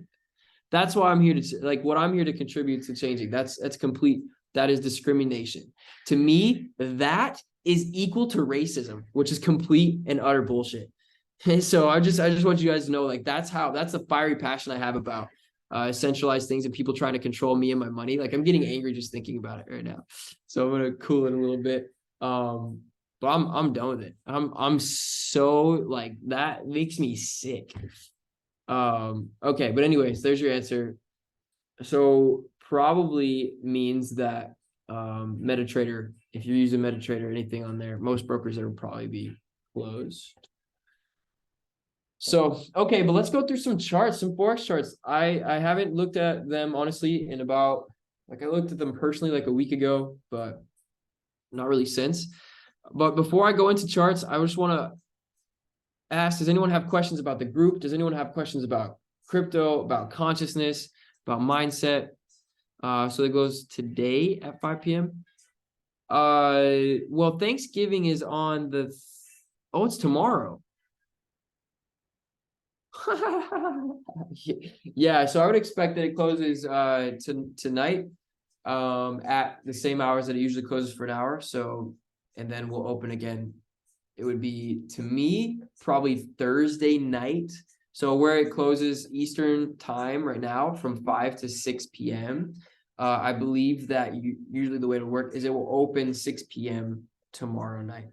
That's why I'm here to, what I'm here to contribute to changing. That's complete. That is discrimination. To me, that is equal to racism, which is complete and utter bullshit. And so I just want you guys to know, that's the fiery passion I have about centralized things and people trying to control me and my money. I'm getting angry just thinking about it right now. So I'm gonna cool it a little bit. But I'm done with it. I'm so that makes me sick. Okay, but anyways, there's your answer. So probably means that MetaTrader, if you're using MetaTrader, anything on there, most brokers there will probably be closed. So okay, but let's go through some charts, some Forex charts. I haven't looked at them honestly in about I looked at them personally a week ago, but not really since. But before I go into charts, I just want to ask, does anyone have questions about the group? Does anyone have questions about crypto, about consciousness, about mindset? So it goes today at 5 p.m. Well, Thanksgiving is on it's tomorrow. Yeah, so I would expect that it closes tonight at the same hours that it usually closes for an hour. So, and then we'll open again. It would be, to me, probably Thursday night. So where it closes Eastern time right now from 5 to 6 p.m. I believe that usually the way to work is it will open 6 p.m. tomorrow night.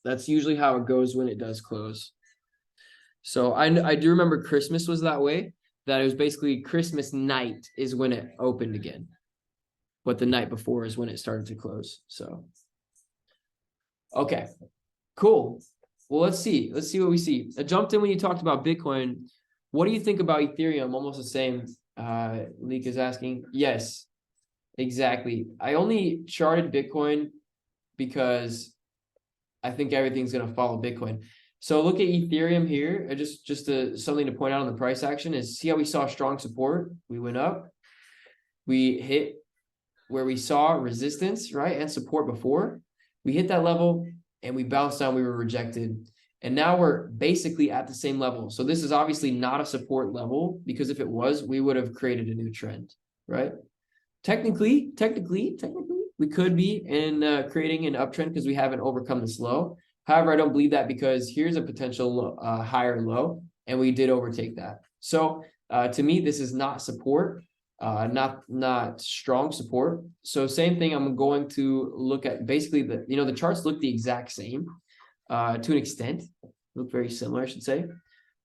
That's usually how it goes when it does close. So I do remember Christmas was that way, that it was basically Christmas night is when it opened again. But the night before is when it started to close. So, okay, cool. Well, let's see what we see. I jumped in when you talked about Bitcoin. What do you think about Ethereum? Almost the same. Leek is asking. Yes, exactly. I only charted Bitcoin because I think everything's going to follow Bitcoin. So look at Ethereum here. Just something to point out on the price action is, see how we saw strong support? We went up. We hit where we saw resistance, right, and support before. We hit that level, and we bounced down, we were rejected. And now we're basically at the same level. So this is obviously not a support level, because if it was, we would have created a new trend, right? Technically, we could be in creating an uptrend because we haven't overcome this low. However, I don't believe that, because here's a potential higher low, and we did overtake that. So to me, this is not support, not strong support. So same thing, I'm going to look at basically the charts look the exact same to an extent, look very similar, I should say.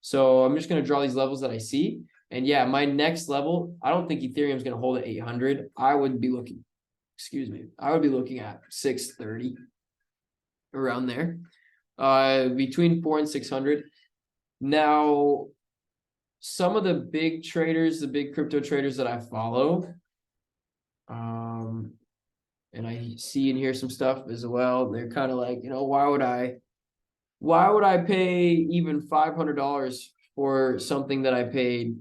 So I'm just going to draw these levels that I see. And yeah, my next level, I don't think Ethereum is going to hold at 800. I would be looking at 630, around there, between 400 and 600. Now, some of the big traders, the big crypto traders that I follow, and I see and hear some stuff as well, they're kind of like, why would I pay even $500 for something that I paid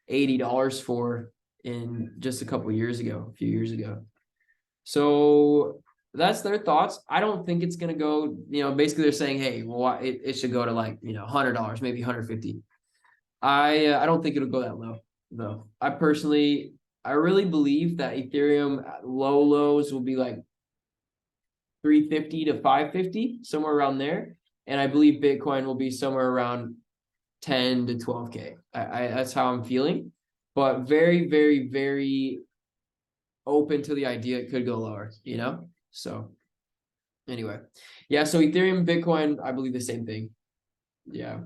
$80 for in just a few years ago? So that's their thoughts. I don't think it's going to go, basically they're saying, hey, well, it should go to like, $100, maybe 150. I don't think it'll go that low, though. I really believe that Ethereum low lows will be like 350 to 550, somewhere around there. And I believe Bitcoin will be somewhere around 10 to 12K. That's how I'm feeling, but very, very, very open to the idea it could go lower, So anyway, yeah. So Ethereum, Bitcoin, I believe the same thing. Yeah.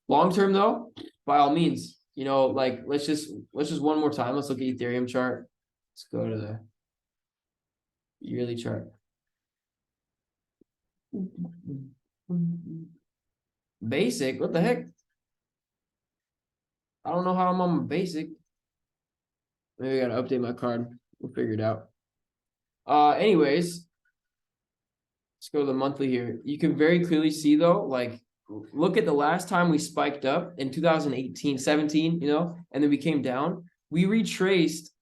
Long term though, by all means, like let's just one more time. Let's look at Ethereum chart. Let's go to the yearly chart. Basic, what the heck? I don't know how I'm on basic. Maybe I gotta update my card. We'll figure it out. Anyways, let's go to the monthly here. You can very clearly see though, like look at the last time we spiked up in 2018, 17, and then we came down. We retraced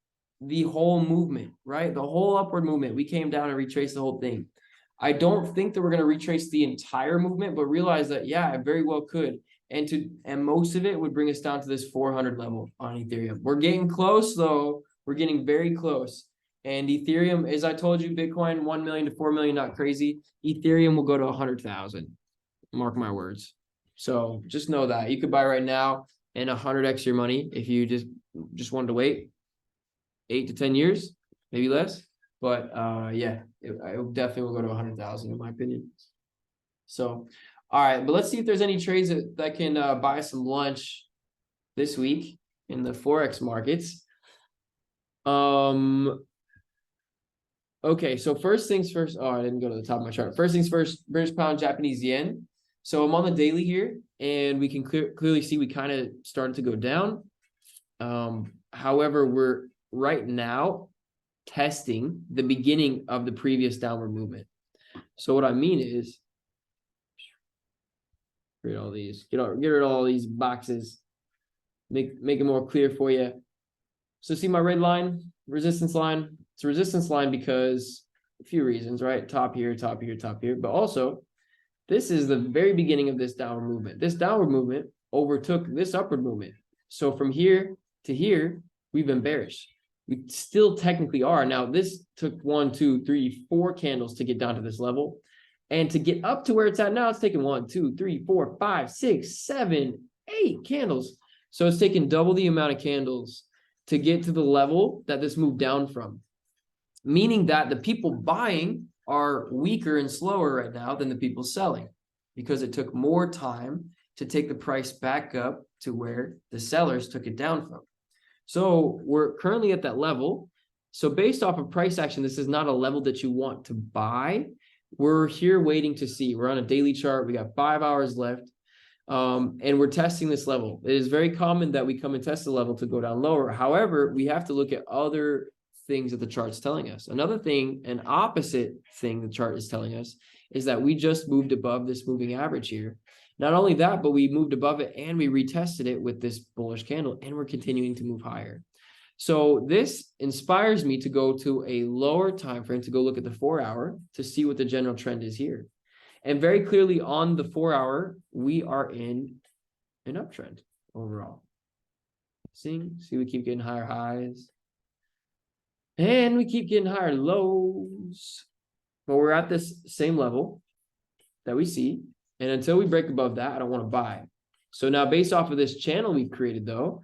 the whole movement, right? The whole upward movement. We came down and retraced the whole thing. I don't think that we're going to retrace the entire movement, but realize that, yeah, I very well could. And most of it would bring us down to this 400 level on Ethereum. We're getting close though. We're getting very close. And Ethereum, as I told you, Bitcoin 1 million to 4 million, not crazy. Ethereum will go to 100,000. Mark my words. So just know that you could buy right now and 100x your money if you just wanted to wait 8 to 10 years, maybe less. But yeah, it definitely will go to 100,000 in my opinion. So, all right, but let's see if there's any trades that can buy some lunch this week in the Forex markets. Okay, so first things first. Oh, I didn't go to the top of my chart. First things first, British pound, Japanese yen. So I'm on the daily here, and we can clearly see we kind of started to go down. However, we're right now testing the beginning of the previous downward movement. So what I mean is, get rid of all these boxes, make it more clear for you. So see my red line, resistance line. It's a resistance line because a few reasons, right? Top here, top here, top here, but also this is the very beginning of this downward movement. This downward movement overtook this upward movement. So from here to here, we've been bearish. We still technically are. Now, this took 1, 2, 3, 4 candles to get down to this level. And to get up to where it's at now, it's taking 1, 2, 3, 4, 5, 6, 7, 8 candles. So it's taken double the amount of candles to get to the level that this moved down from. Meaning that the people buying are weaker and slower right now than the people selling, because it took more time to take the price back up to where the sellers took it down from. So we're currently at that level. So based off of price action, this is not a level that you want to buy. We're here waiting to see. We're on a daily chart. We got 5 hours left. And we're testing this level. It is very common that we come and test the level to go down lower. However, we have to look at other things that the chart's telling us. Another thing, an opposite thing the chart is telling us, is that we just moved above this moving average here. Not only that, but we moved above it and we retested it with this bullish candle, and we're continuing to move higher. So this inspires me to go to a lower time frame to go look at the 4-hour to see what the general trend is here. And very clearly on the 4-hour, we are in an uptrend overall. See, we keep getting higher highs. And we keep getting higher lows. But we're at this same level that we see. And until we break above that, I don't want to buy. So now based off of this channel we've created though,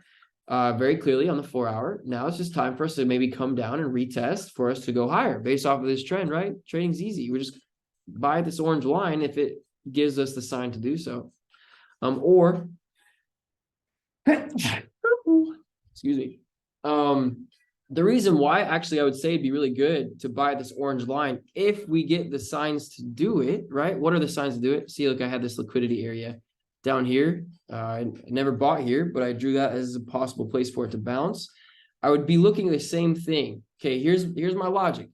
very clearly on the 4-hour, now it's just time for us to maybe come down and retest for us to go higher based off of this trend, right? Trading's easy. We just buy this orange line if it gives us the sign to do so. Or excuse me. The reason why actually I would say it'd be really good to buy this orange line if we get the signs to do it, right? What are the signs to do it? See, look, I had this liquidity area down here. I never bought here, but I drew that as a possible place for it to bounce. I would be looking at the same thing. Okay, here's my logic.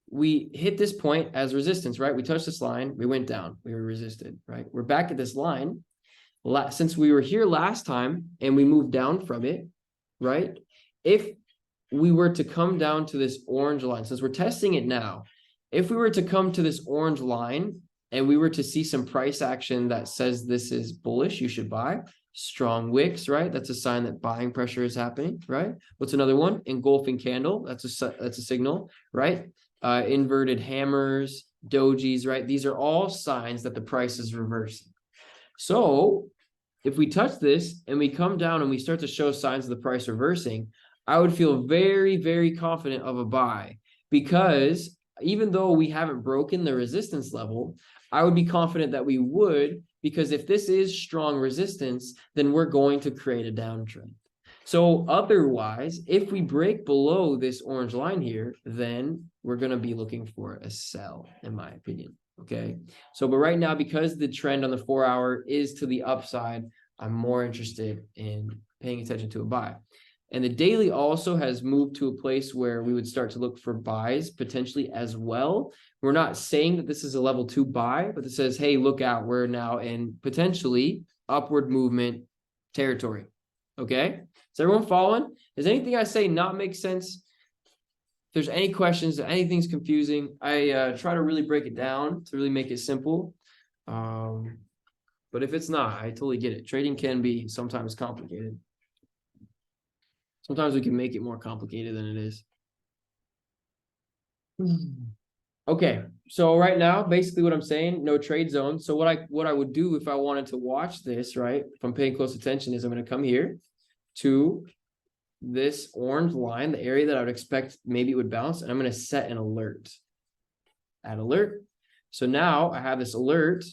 We hit this point as resistance, right? We touched this line, we went down, we were resisted, right? We're back at this line. Since we were here last time and we moved down from it, right? If we were to come down to this orange line, since we're testing it now, if we were to come to this orange line and we were to see some price action that says this is bullish, you should buy. Strong wicks, right? That's a sign that buying pressure is happening, right? What's another one? Engulfing candle. That's a signal, right? Inverted hammers, dojis, right? These are all signs that the price is reversing. So if we touch this and we come down and we start to show signs of the price reversing, I would feel very, very confident of a buy, because even though we haven't broken the resistance level, I would be confident that we would, because if this is strong resistance, then we're going to create a downtrend. So otherwise, if we break below this orange line here, then we're going to be looking for a sell, in my opinion. Okay. So, but right now, because the trend on the 4-hour is to the upside, I'm more interested in paying attention to a buy. And the daily also has moved to a place where we would start to look for buys potentially as well. We're not saying that this is a level 2 buy, but it says, hey, look out, we're now in potentially upward movement territory. Okay. Is everyone following? Does anything I say not make sense? If there's any questions, anything's confusing, I try to really break it down to really make it simple. But if it's not, I totally get it. Trading can be sometimes complicated. Sometimes we can make it more complicated than it is. Okay, so right now, basically what I'm saying, no trade zone. So what I would do if I wanted to watch this, right? If I'm paying close attention, is I'm going to come here to this orange line, the area that I would expect maybe it would bounce, and I'm going to set an alert. Add alert. So now I have this alert.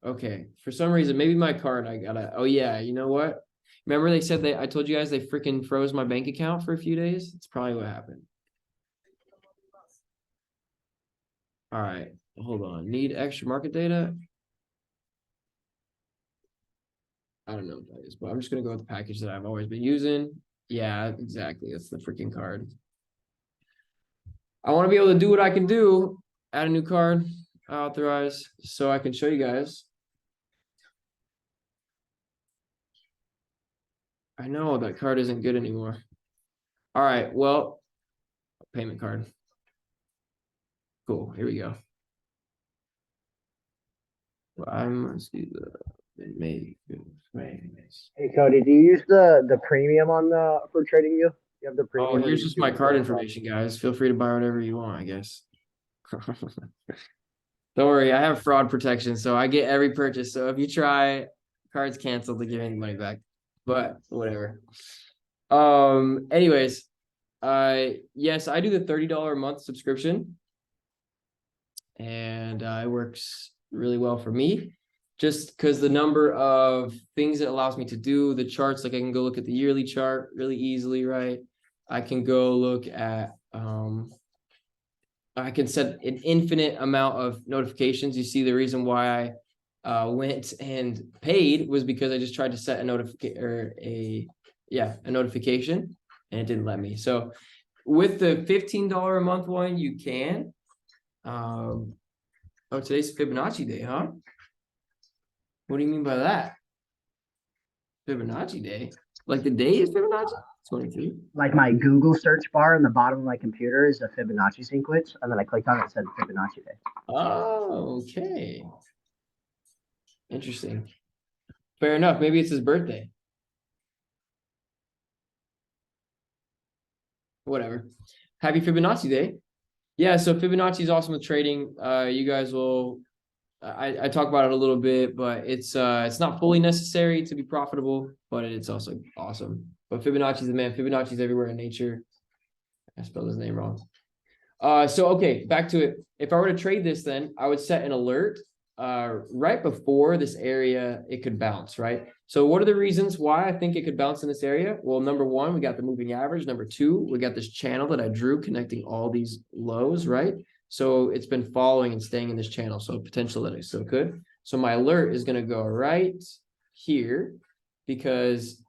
Okay, for some reason, maybe my card, I gotta, oh yeah, you know what? Remember they said I told you guys they freaking froze my bank account for a few days? It's probably what happened. All right, hold on. Need extra market data? I don't know what that is, but I'm just gonna go with the package that I've always been using. Yeah, exactly. That's the freaking card. I want to be able to do what I can do. Add a new card, authorize, so I can show you guys. I know that card isn't good anymore. All right, well, payment card. Cool, here we go. Well, I must do the make. Hey Cody, do you use the premium on for trading you? You have the premium. Oh, here's just my card information, guys. Feel free to buy whatever you want, I guess. Don't worry, I have fraud protection, so I get every purchase. So if you try, cards canceled to give any money back. But whatever. Anyways, yes, I do the $30 a month subscription. And it works really well for me. Just because the number of things it allows me to do, the charts, like I can go look at the yearly chart really easily, right? I can go look at, I can set an infinite amount of notifications. You see the reason why I went and paid was because I just tried to set a notification or a notification and it didn't let me. So with the $15 a month one, you can. Oh, today's Fibonacci day, huh? What do you mean by that? Fibonacci day? Like the day is Fibonacci? 23. Like my Google search bar in the bottom of my computer is a Fibonacci sequence, and then I clicked on it and said Fibonacci day. Oh, okay. Interesting. Fair enough. Maybe it's his birthday. Whatever. Happy Fibonacci Day. Yeah, so Fibonacci is awesome with trading. You guys will I talk about it a little bit, but it's not fully necessary to be profitable, but it's also awesome. But Fibonacci's the man. Fibonacci's everywhere in nature. I spelled his name wrong. So okay, back to it. If I were to trade this, then I would set an alert right before this area it could bounce, right? So what are the reasons why I think it could bounce in this area? Well, number one, we got the moving average. Number two, we got this channel that I drew connecting all these lows, right? So it's been following and staying in this channel. So potential that it still could. So my alert is going to go right here because,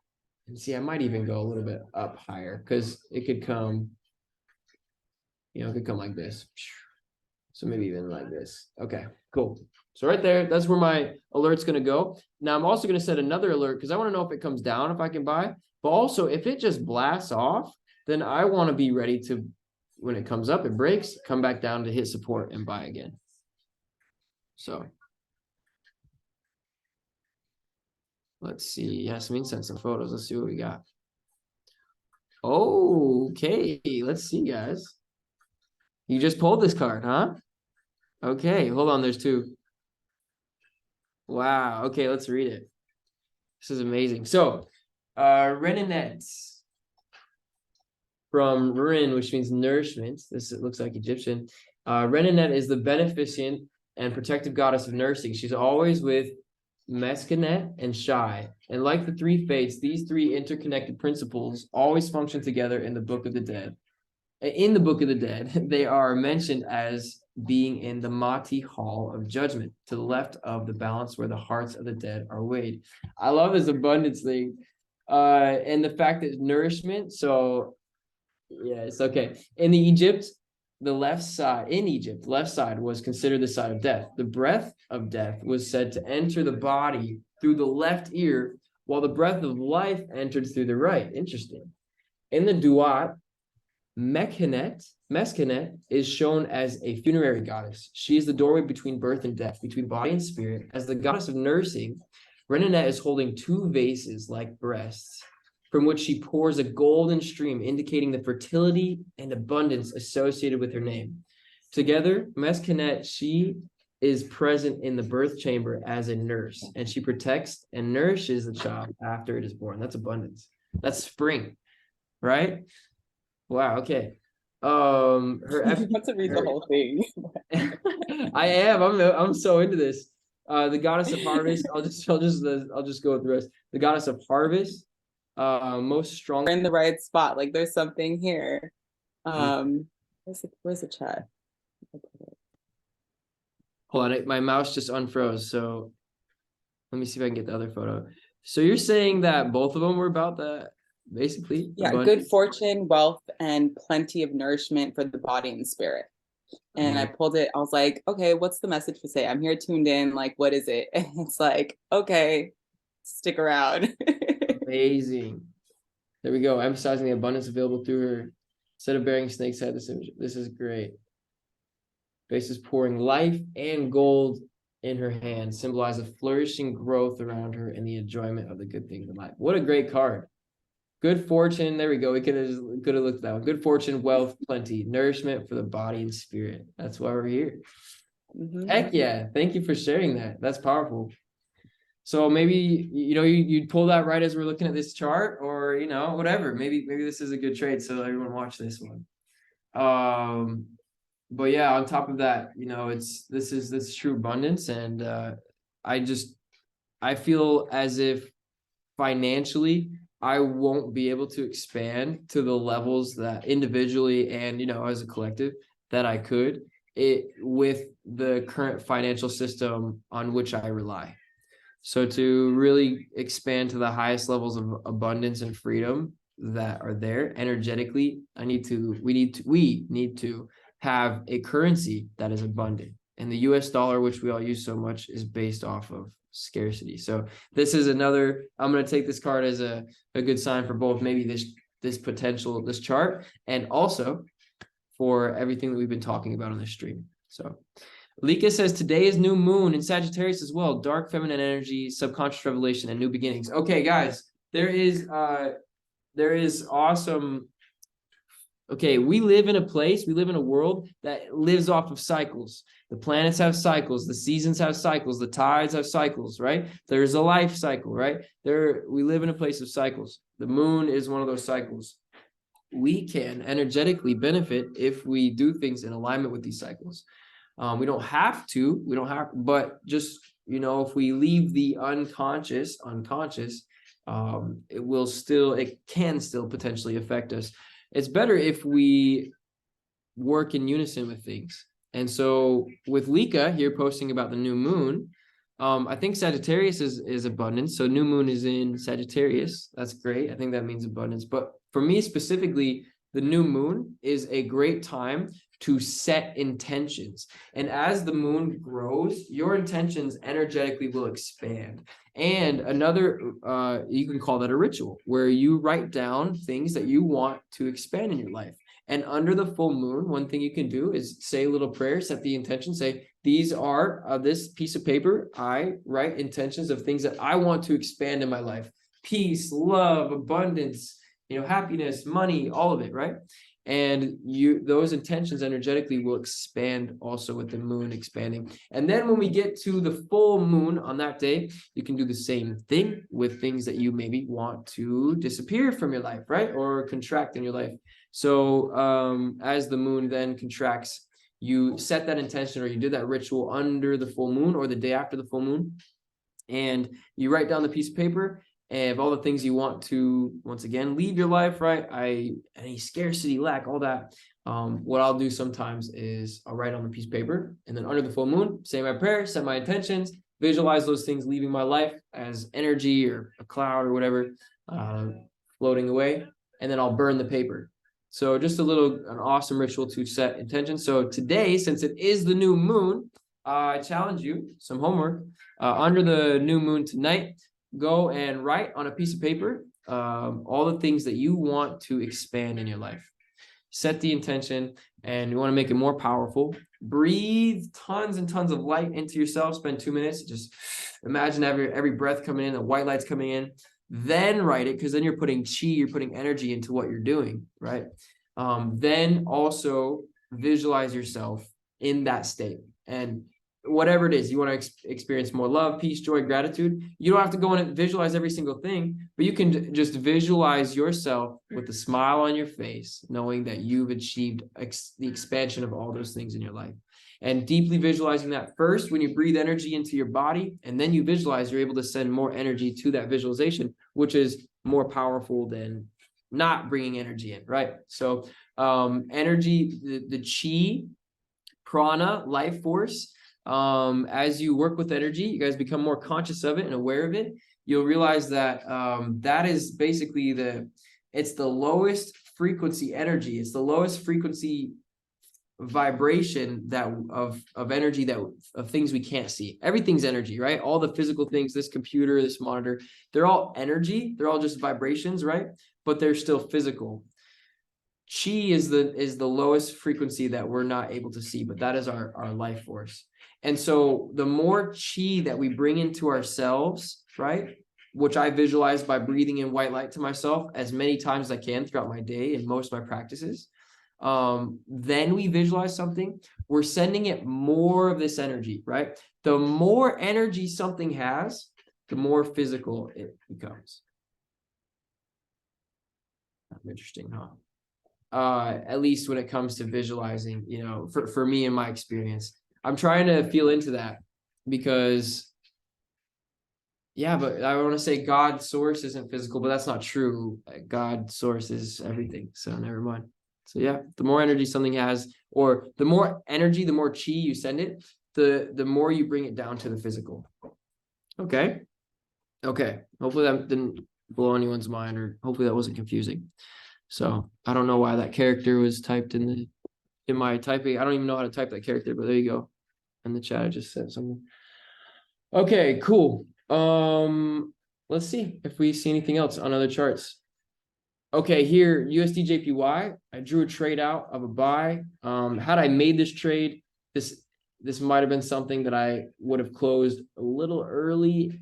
and see, I might even go a little bit up higher because it could come, it could come like this. So maybe even like this. Okay, cool. So right there, that's where my alert's going to go. Now I'm also going to set another alert because I want to know if it comes down, if I can buy. But also if it just blasts off, then I want to be ready to, when it comes up, it breaks, come back down to hit support and buy again. So let's see. Yasmin sent some photos. Let's see what we got. Okay, let's see, guys. You just pulled this card, huh? Okay, hold on. There's two. Wow. Okay, let's read it. This is amazing. So, Renenet from Rin, which means nourishment. This looks like Egyptian. Renenet is the beneficent and protective goddess of nursing. She's always with Meskenet and Shai. And like the three fates, these three interconnected principles always function together in the Book of the Dead. In the Book of the Dead, they are mentioned as being in the Mati Hall of Judgment, to the left of the balance where the hearts of the dead are weighed. I love this abundance thing. And the fact that nourishment, so yeah, it's okay. In Egypt, left side was considered the side of death. The breath of death was said to enter the body through the left ear, while the breath of life entered through the right. Interesting. In the Duat, Meskenet is shown as a funerary goddess. She is the doorway between birth and death, between body and spirit. As the goddess of nursing, Renenet is holding two vases like breasts, from which she pours a golden stream, indicating the fertility and abundance associated with her name. Together, Meskenet, she is present in the birth chamber as a nurse, and she protects and nourishes the child after it is born. That's abundance. That's spring, right? Wow. Okay. Her You want to read the whole thing. I am. I'm so into this. The goddess of harvest. I'll just go with the rest. The goddess of harvest. Most strong. We're in the right spot. Like there's something here. Where's the chat? Hold on. My mouse just unfroze. So let me see if I can get the other photo. So you're saying that both of them were about that? Basically, yeah, good fortune, wealth, and plenty of nourishment for the body and spirit. And I pulled it. I was like, okay, what's the message to say? I'm here tuned in. Like, what is it? And it's like, okay, stick around. Amazing. There we go. Emphasizing the abundance available through her. Instead of bearing snake's head, this is great. Face is pouring life and gold in her hand, symbolize a flourishing growth around her and the enjoyment of the good things in life. What a great card. Good fortune. There we go. We could have looked at that one. Good fortune, wealth, plenty, nourishment for the body and spirit. That's why we're here. Heck yeah. Thank you for sharing that. That's powerful. So maybe, you pull that right as we're looking at this chart, or, whatever. Maybe this is a good trade. So everyone watch this one. But yeah, on top of that, this is true abundance. And I feel as if financially, I won't be able to expand to the levels that individually and, as a collective that I could with the current financial system on which I rely. So to really expand to the highest levels of abundance and freedom that are there energetically, we need to have a currency that is abundant. And the US dollar, which we all use so much, is based off of scarcity. So this is I'm going to take this card as a good sign for both. Maybe this this potential, this chart, and also for everything that we've been talking about on this stream. So Lika says today is new moon in Sagittarius as well. Dark feminine energy, subconscious revelation, and new beginnings. Okay, guys, there is awesome. Okay, we live in a world that lives off of cycles. The planets have cycles, the seasons have cycles, the tides have cycles, right? There's a life cycle, right? We live in a place of cycles. The moon is one of those cycles. We can energetically benefit if we do things in alignment with these cycles. We don't have to, but just, if we leave the unconscious, it can still potentially affect us. It's better if we work in unison with things. And so with Lika here posting about the new moon, I think Sagittarius is abundance. So new moon is in Sagittarius. That's great. I think that means abundance. But for me specifically, the new moon is a great time to set intentions. And as the moon grows, your intentions energetically will expand. And another, you can call that a ritual, where you write down things that you want to expand in your life. And under the full moon, one thing you can do is say a little prayer, set the intention, say, these are, this piece of paper, I write intentions of things that I want to expand in my life. Peace, love, abundance, happiness, money, all of it, right? And those intentions energetically will expand also with the moon expanding. And then when we get to the full moon on that day, you can do the same thing with things that you maybe want to disappear from your life, right? Or contract in your life. So as the moon then contracts, you set that intention or you did that ritual under the full moon or the day after the full moon, and you write down the piece of paper of all the things you want to, once again, leave your life, right? Any scarcity, lack, all that. What I'll do sometimes is I'll write on the piece of paper, and then under the full moon, say my prayer, set my intentions, visualize those things leaving my life as energy or a cloud or whatever, floating away, and then I'll burn the paper. So just an awesome ritual to set intentions. So today, since it is the new moon, I challenge you, some homework, under the new moon tonight, go and write on a piece of paper all the things that you want to expand in your life. Set the intention, and you want to make it more powerful. Breathe tons and tons of light into yourself. Spend 2 minutes. Just imagine every breath coming in, the white light's coming in. Then write it, because then you're putting chi, you're putting energy into what you're doing, right? Then also visualize yourself in that state. And whatever it is, you want to experience more love, peace, joy, gratitude. You don't have to go in and visualize every single thing, but you can just visualize yourself with a smile on your face, knowing that you've achieved the expansion of all those things in your life. And deeply visualizing that first, when you breathe energy into your body, and then you visualize, you're able to send more energy to that visualization, which is more powerful than not bringing energy in, right? So energy, the chi, prana, life force, as you work with energy, you guys become more conscious of it and aware of it. You'll realize that that is basically it's the lowest frequency energy. It's the lowest frequency vibration of energy of things we can't see. Everything's energy, right? All the physical things, this computer, this monitor, they're all energy. They're all just vibrations, right? But they're still physical. Chi is the lowest frequency that we're not able to see, but that is our life force. And so the more chi that we bring into ourselves, right, which I visualize by breathing in white light to myself as many times as I can throughout my day and most of my practices, then we visualize something, we're sending it more of this energy, right? The more energy something has, the more physical it becomes. Interesting, huh? At least when it comes to visualizing, for me in my experience, I'm trying to feel into that, because but I want to say God source isn't physical, but that's not true. God source is everything. So never mind. So the more energy something has, or the more energy, the more chi you send it, the more you bring it down to the physical. Okay. Hopefully that didn't blow anyone's mind, or hopefully that wasn't confusing. So I don't know why that character was typed in my typing. I don't even know how to type that character, but there you go. In the chat, I just said something. Okay, cool. Let's see if we see anything else on other charts. Okay, here, USD JPY, I drew a trade out of a buy. Had I made this trade, this might have been something that I would have closed a little early,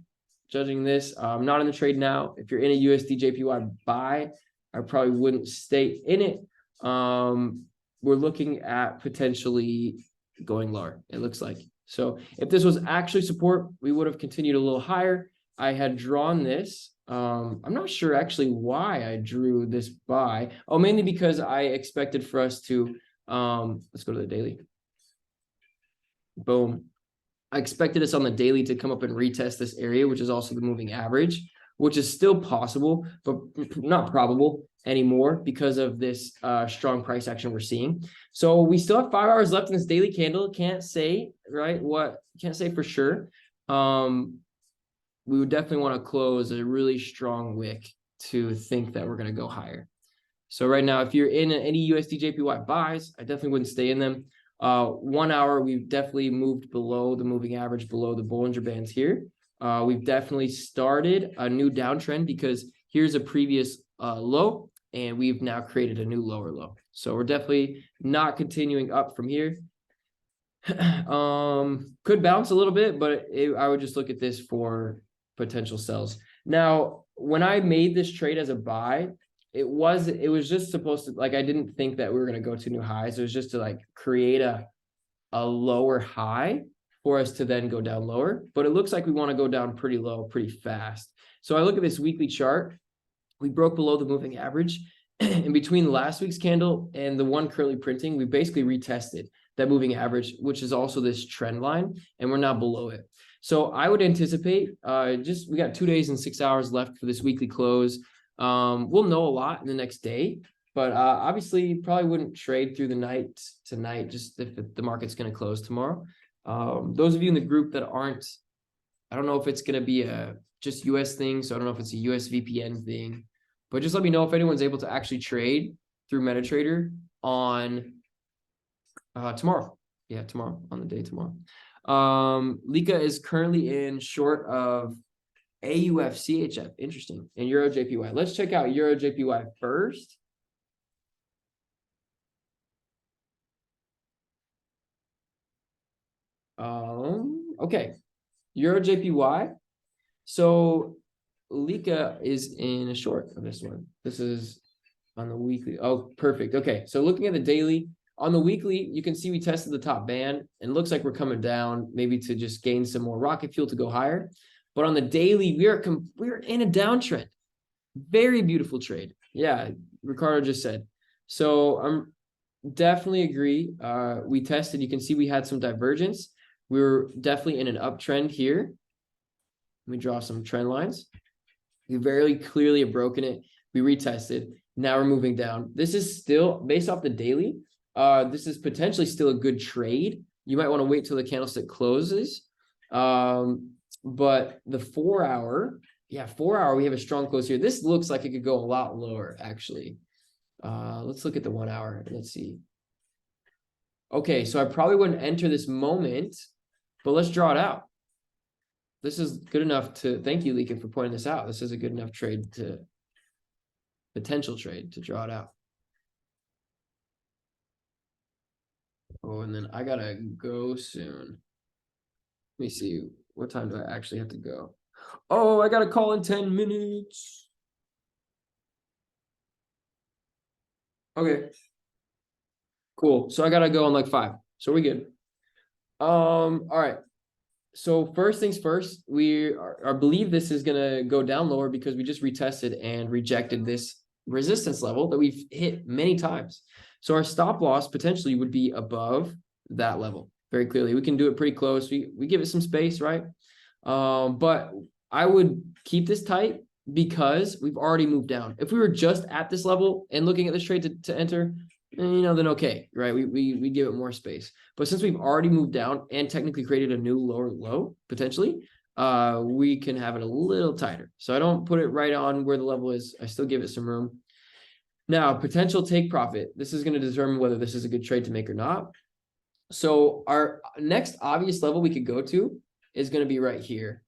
judging this. I'm not in the trade now. If you're in a USD JPY buy, I probably wouldn't stay in it. We're looking at potentially going lower, it looks like. So if this was actually support, we would have continued a little higher. I had drawn this. I'm not sure actually why I drew this buy. Oh, mainly because I expected for us to, let's go to the daily. Boom. I expected us on the daily to come up and retest this area, which is also the moving average, which is still possible, but not probable anymore because of this strong price action we're seeing. So we still have 5 hours left in this daily candle. Can't say, right? Can't say for sure. We would definitely want to close a really strong wick to think that we're going to go higher. So right now, if you're in any USD JPY buys, I definitely wouldn't stay in them. 1 hour, we've definitely moved below the moving average, below the Bollinger Bands here. We've definitely started a new downtrend because here's a previous low, and we've now created a new lower low. So we're definitely not continuing up from here. Could bounce a little bit, but I would just look at this for potential sells. Now, when I made this trade as a buy, it was just supposed to, like, I didn't think that we were going to go to new highs. It was just to like create a lower high for us to then go down lower, but it looks like we want to go down pretty low, pretty fast. So I look at this weekly chart. We broke below the moving average. In between last week's candle and the one currently printing, we basically retested that moving average, which is also this trend line, and we're now below it. So I would anticipate we got 2 days and 6 hours left for this weekly close. We'll know a lot in the next day, but obviously probably wouldn't trade through the night tonight, just if the market's going to close tomorrow. Those of you in the group that aren't, I don't know if it's going to be a just US thing, so I don't know if it's a US VPN thing, but just let me know if anyone's able to actually trade through MetaTrader on tomorrow. Yeah, tomorrow, on the day tomorrow. Lika is currently in short of AUF CHF. Interesting. And Euro JPY. Let's check out Euro JPY first. Okay. Euro JPY. So Lika is in a short of this one. This is on the weekly. Oh, perfect. Okay. So looking at the daily, on the weekly, you can see we tested the top band and looks like we're coming down, maybe to just gain some more rocket fuel to go higher. But on the daily, we're in a downtrend. Very beautiful trade. Yeah, Ricardo just said. So I'm definitely agree. We tested, you can see we had some divergence. We were definitely in an uptrend here. Let me draw some trend lines. We very clearly have broken it. We retested. Now we're moving down. This is still based off the daily. This is potentially still a good trade. You might want to wait till the candlestick closes. But the 4 hour, yeah, 4 hour, we have a strong close here. This looks like it could go a lot lower, actually. Let's look at the 1 hour. Let's see. Okay, so I probably wouldn't enter this moment, but let's draw it out. This is good enough to, thank you, Leakin, for pointing this out. This is a good enough trade to, potential trade to draw it out. Oh, and then I gotta go soon. Let me see. What time do I actually have to go? Oh, I got a call in 10 minutes. Okay. Cool. So I gotta go in like 5. So we're good. All right. So first things first, I believe this is gonna go down lower because we just retested and rejected this resistance level that we've hit many times. So our stop loss potentially would be above that level. Very clearly, we can do it pretty close. We give it some space, right? But I would keep this tight because we've already moved down. If we were just at this level and looking at this trade to enter, then okay, right? We give it more space. But since we've already moved down and technically created a new lower low, potentially, we can have it a little tighter. So I don't put it right on where the level is. I still give it some room. Now, potential take profit. This is going to determine whether this is a good trade to make or not. So our next obvious level we could go to is going to be right here.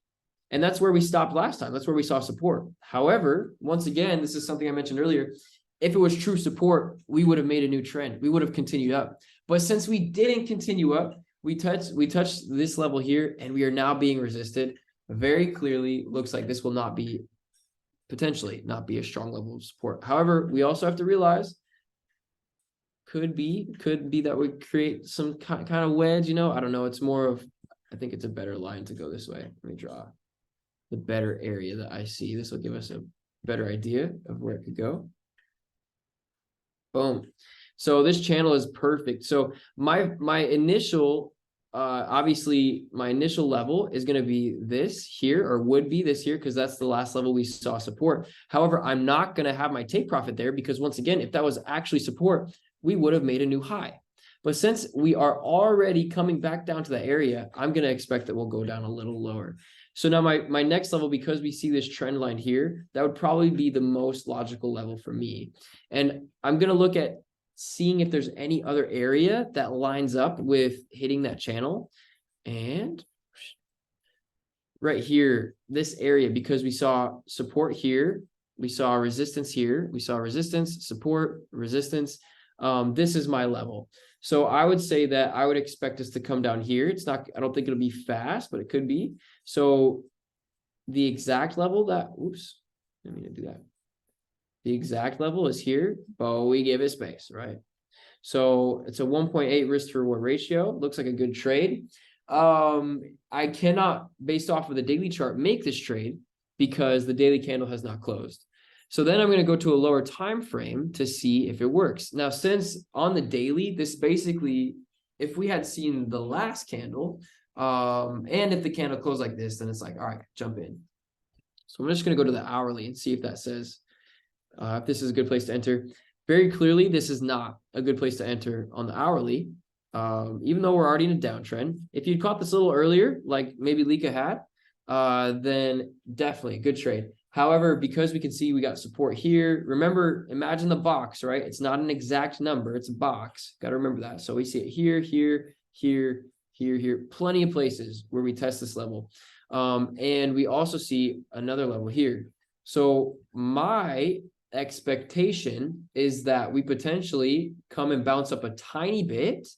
And that's where we stopped last time. That's where we saw support. However, once again, this is something I mentioned earlier. If it was true support, we would have made a new trend. We would have continued up. But since we didn't continue up, we touched this level here, and we are now being resisted. Very clearly looks like this will not be, potentially not be a strong level of support. However, we also have to realize could be that we create some kind of wedge, you know. I don't know. It's more of, I think it's a better line to go this way. Let me draw the better area that I see. This will give us a better idea of where it could go. Boom. So this channel is perfect. So my initial, obviously my initial level is going to be this here, or would be this here, because that's the last level we saw support. However, I'm not going to have my take profit there, because once again, if that was actually support, we would have made a new high. But since we are already coming back down to the area, I'm going to expect that we'll go down a little lower. So now my next level, because we see this trend line here, that would probably be the most logical level for me. And I'm going to look at seeing if there's any other area that lines up with hitting that channel. And right here, this area, because we saw support here, we saw resistance here, we saw resistance, support, resistance. This is my level. So I would say that I would expect us to come down here. It's not, I don't think it'll be fast, but it could be. So the exact level that, oops, I didn't mean to do that. The exact level is here, but we give it space, right? So it's a 1.8 risk to reward ratio. Looks like a good trade. I cannot, based off of the daily chart, make this trade because the daily candle has not closed. So then I'm going to go to a lower time frame to see if it works. Now, since on the daily, this basically, if we had seen the last candle, and if the candle closed like this, then it's like, all right, jump in. So I'm just going to go to the hourly and see if that says, if this is a good place to enter. Very clearly, this is not a good place to enter on the hourly, even though we're already in a downtrend. If you'd caught this a little earlier, like maybe Lika had, then definitely a good trade. However, because we can see we got support here, remember, imagine the box, right? It's not an exact number, it's a box. Got to remember that. So we see it here, here, here, here, here, plenty of places where we test this level. And we also see another level here. So my expectation is that we potentially come and bounce up a tiny bit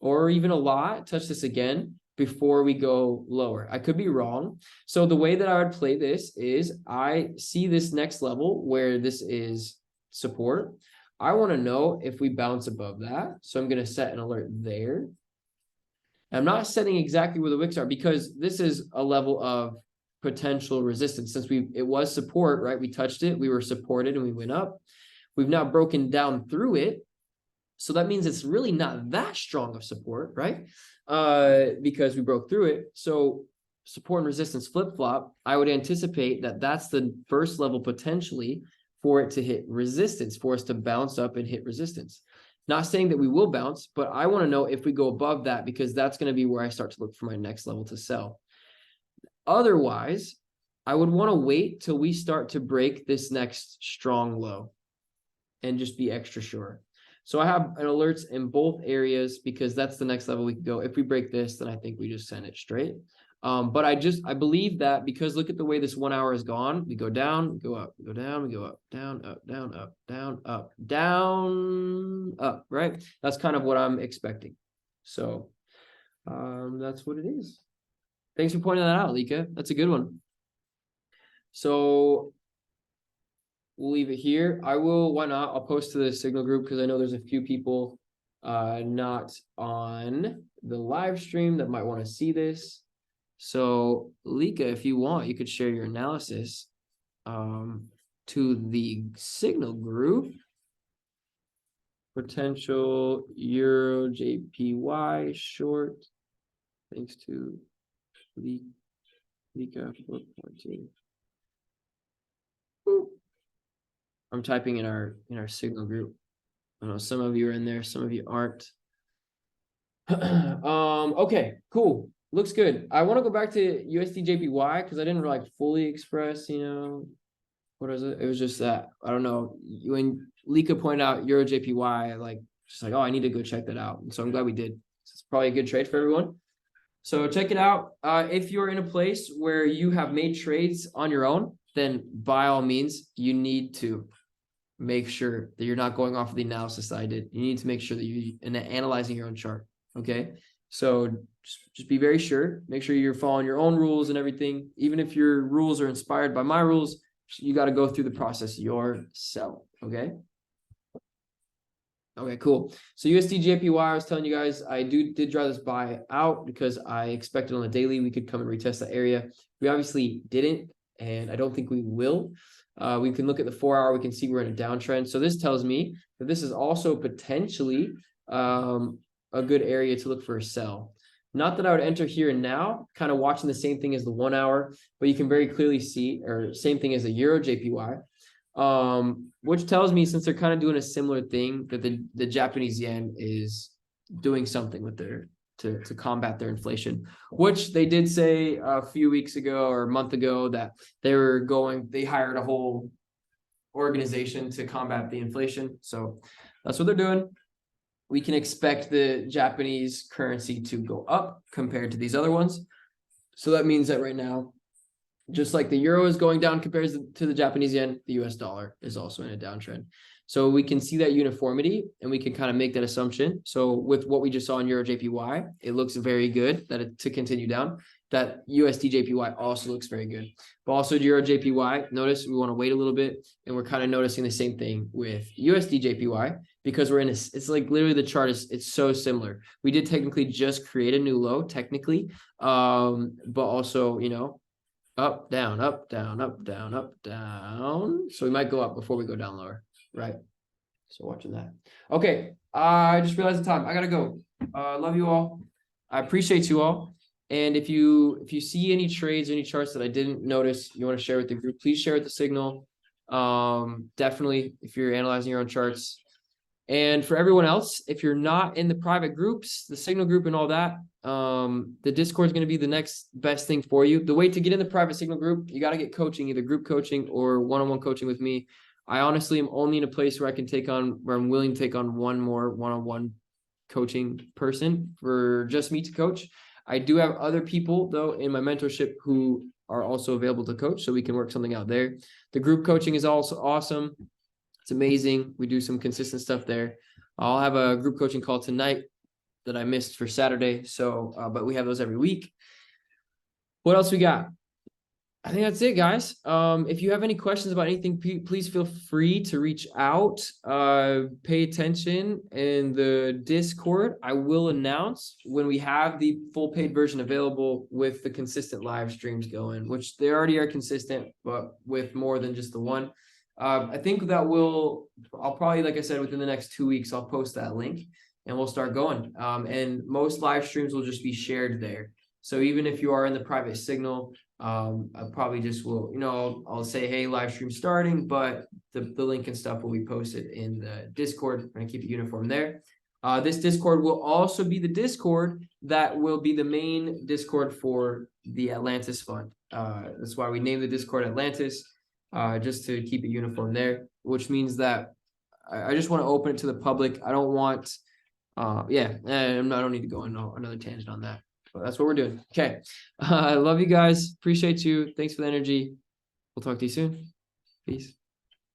or even a lot, touch this again before we go lower. I could be wrong. So the way that I would play this is I see this next level where this is support. I want to know if we bounce above that. So I'm going to set an alert there. I'm not setting exactly where the wicks are because this is a level of potential resistance. Since it was support, right? We touched it, we were supported and we went up. We've now broken down through it. So that means it's really not that strong of support, right? Because we broke through it. So support and resistance flip-flop, I would anticipate that that's the first level potentially for it to hit resistance, for us to bounce up and hit resistance. Not saying that we will bounce, but I want to know if we go above that because that's going to be where I start to look for my next level to sell. Otherwise, I would want to wait till we start to break this next strong low and just be extra sure. So I have an alerts in both areas because that's the next level we can go. If we break this, then I think we just send it straight. But I believe that because look at the way this 1 hour has gone. We go down, we go up, we go down, we go up, down, up, down, up, down, up, down, up, right? That's kind of what I'm expecting. So that's what it is. Thanks for pointing that out, Lika. That's a good one. So we'll leave it here. I will, why not? I'll post to the Signal group because I know there's a few people not on the live stream that might want to see this. So Lika, if you want, you could share your analysis to the Signal group. Potential Euro JPY short. Thanks to Lika. I'm typing in our Signal group. I know some of you are in there, some of you aren't. Okay, cool. Looks good. I want to go back to USD JPY because I didn't like fully express, you know, what is it? It was just that I don't know. When Lika pointed out Euro JPY, like just like, oh, I need to go check that out. And so I'm glad we did. It's probably a good trade for everyone. So check it out. If you're in a place where you have made trades on your own, then by all means, you need to make sure that you're not going off of the analysis that I did. You need to make sure that you're analyzing your own chart. Okay. So just be very sure, make sure you're following your own rules and everything. Even if your rules are inspired by my rules, you got to go through the process yourself. Okay. Okay, cool. So USD JPY, I was telling you guys, I did draw this buy out because I expected on the daily we could come and retest that area. We obviously didn't, and I don't think we will. We can look at the 4 hour, we can see we're in a downtrend. So this tells me that this is also potentially a good area to look for a sell. Not that I would enter here and now, kind of watching the same thing as the 1 hour, but you can very clearly see, or same thing as the Euro JPY. Which tells me, since they're kind of doing a similar thing, that the Japanese yen is doing something with their to combat their inflation, which they did say a few weeks ago or a month ago that they hired a whole organization to combat the inflation. So that's what they're doing. We can expect the Japanese currency to go up compared to these other ones. So that means that right now, just like the euro is going down compared to the Japanese yen, the US dollar is also in a downtrend. So we can see that uniformity and we can kind of make that assumption. So with what we just saw in Euro JPY, it looks very good to continue down. That USD JPY also looks very good. But also Euro JPY, notice we want to wait a little bit, and we're kind of noticing the same thing with USD JPY because it's like literally the chart it's so similar. We did technically just create a new low technically, but also, you know, up, down, up, down, up, down, up, down. So we might go up before we go down lower, right? So watching that. Okay, I just realized the time. I gotta go. Love you all. I appreciate you all. And if you see any trades, any charts that I didn't notice, you want to share with the group, please share with the signal. Definitely, if you're analyzing your own charts. And for everyone else, if you're not in the private groups, the signal group and all that, the Discord is going to be the next best thing for you. The way to get in the private signal group, you got to get coaching, either group coaching or one-on-one coaching with me. I honestly am only in a place where I'm willing to take on one more one-on-one coaching person for just me to coach. I do have other people though in my mentorship who are also available to coach, so we can work something out there. The group coaching is also awesome. It's amazing. We do some consistent stuff there. I'll have a group coaching call tonight that I missed for Saturday. So, but we have those every week. What else we got? I think that's it, guys. If you have any questions about anything, please feel free to reach out. Pay attention in the Discord. I will announce when we have the full paid version available with the consistent live streams going, which they already are consistent, but with more than just the one. I think that I'll probably, like I said, within the next 2 weeks, I'll post that link and we'll start going. And most live streams will just be shared there. So even if you are in the private signal, I probably just will, you know, I'll say, hey, live stream starting, but the link and stuff will be posted in the Discord. I'm going to keep it uniform there. This Discord will also be the Discord that will be the main Discord for the Atlantis Fund. That's why we named the Discord Atlantis, just to keep it uniform there, which means that I just want to open it to the public. I don't want, I don't need to go on another tangent on that. But that's what we're doing. Okay. I love you guys. Appreciate you. Thanks for the energy. We'll talk to you soon. Peace.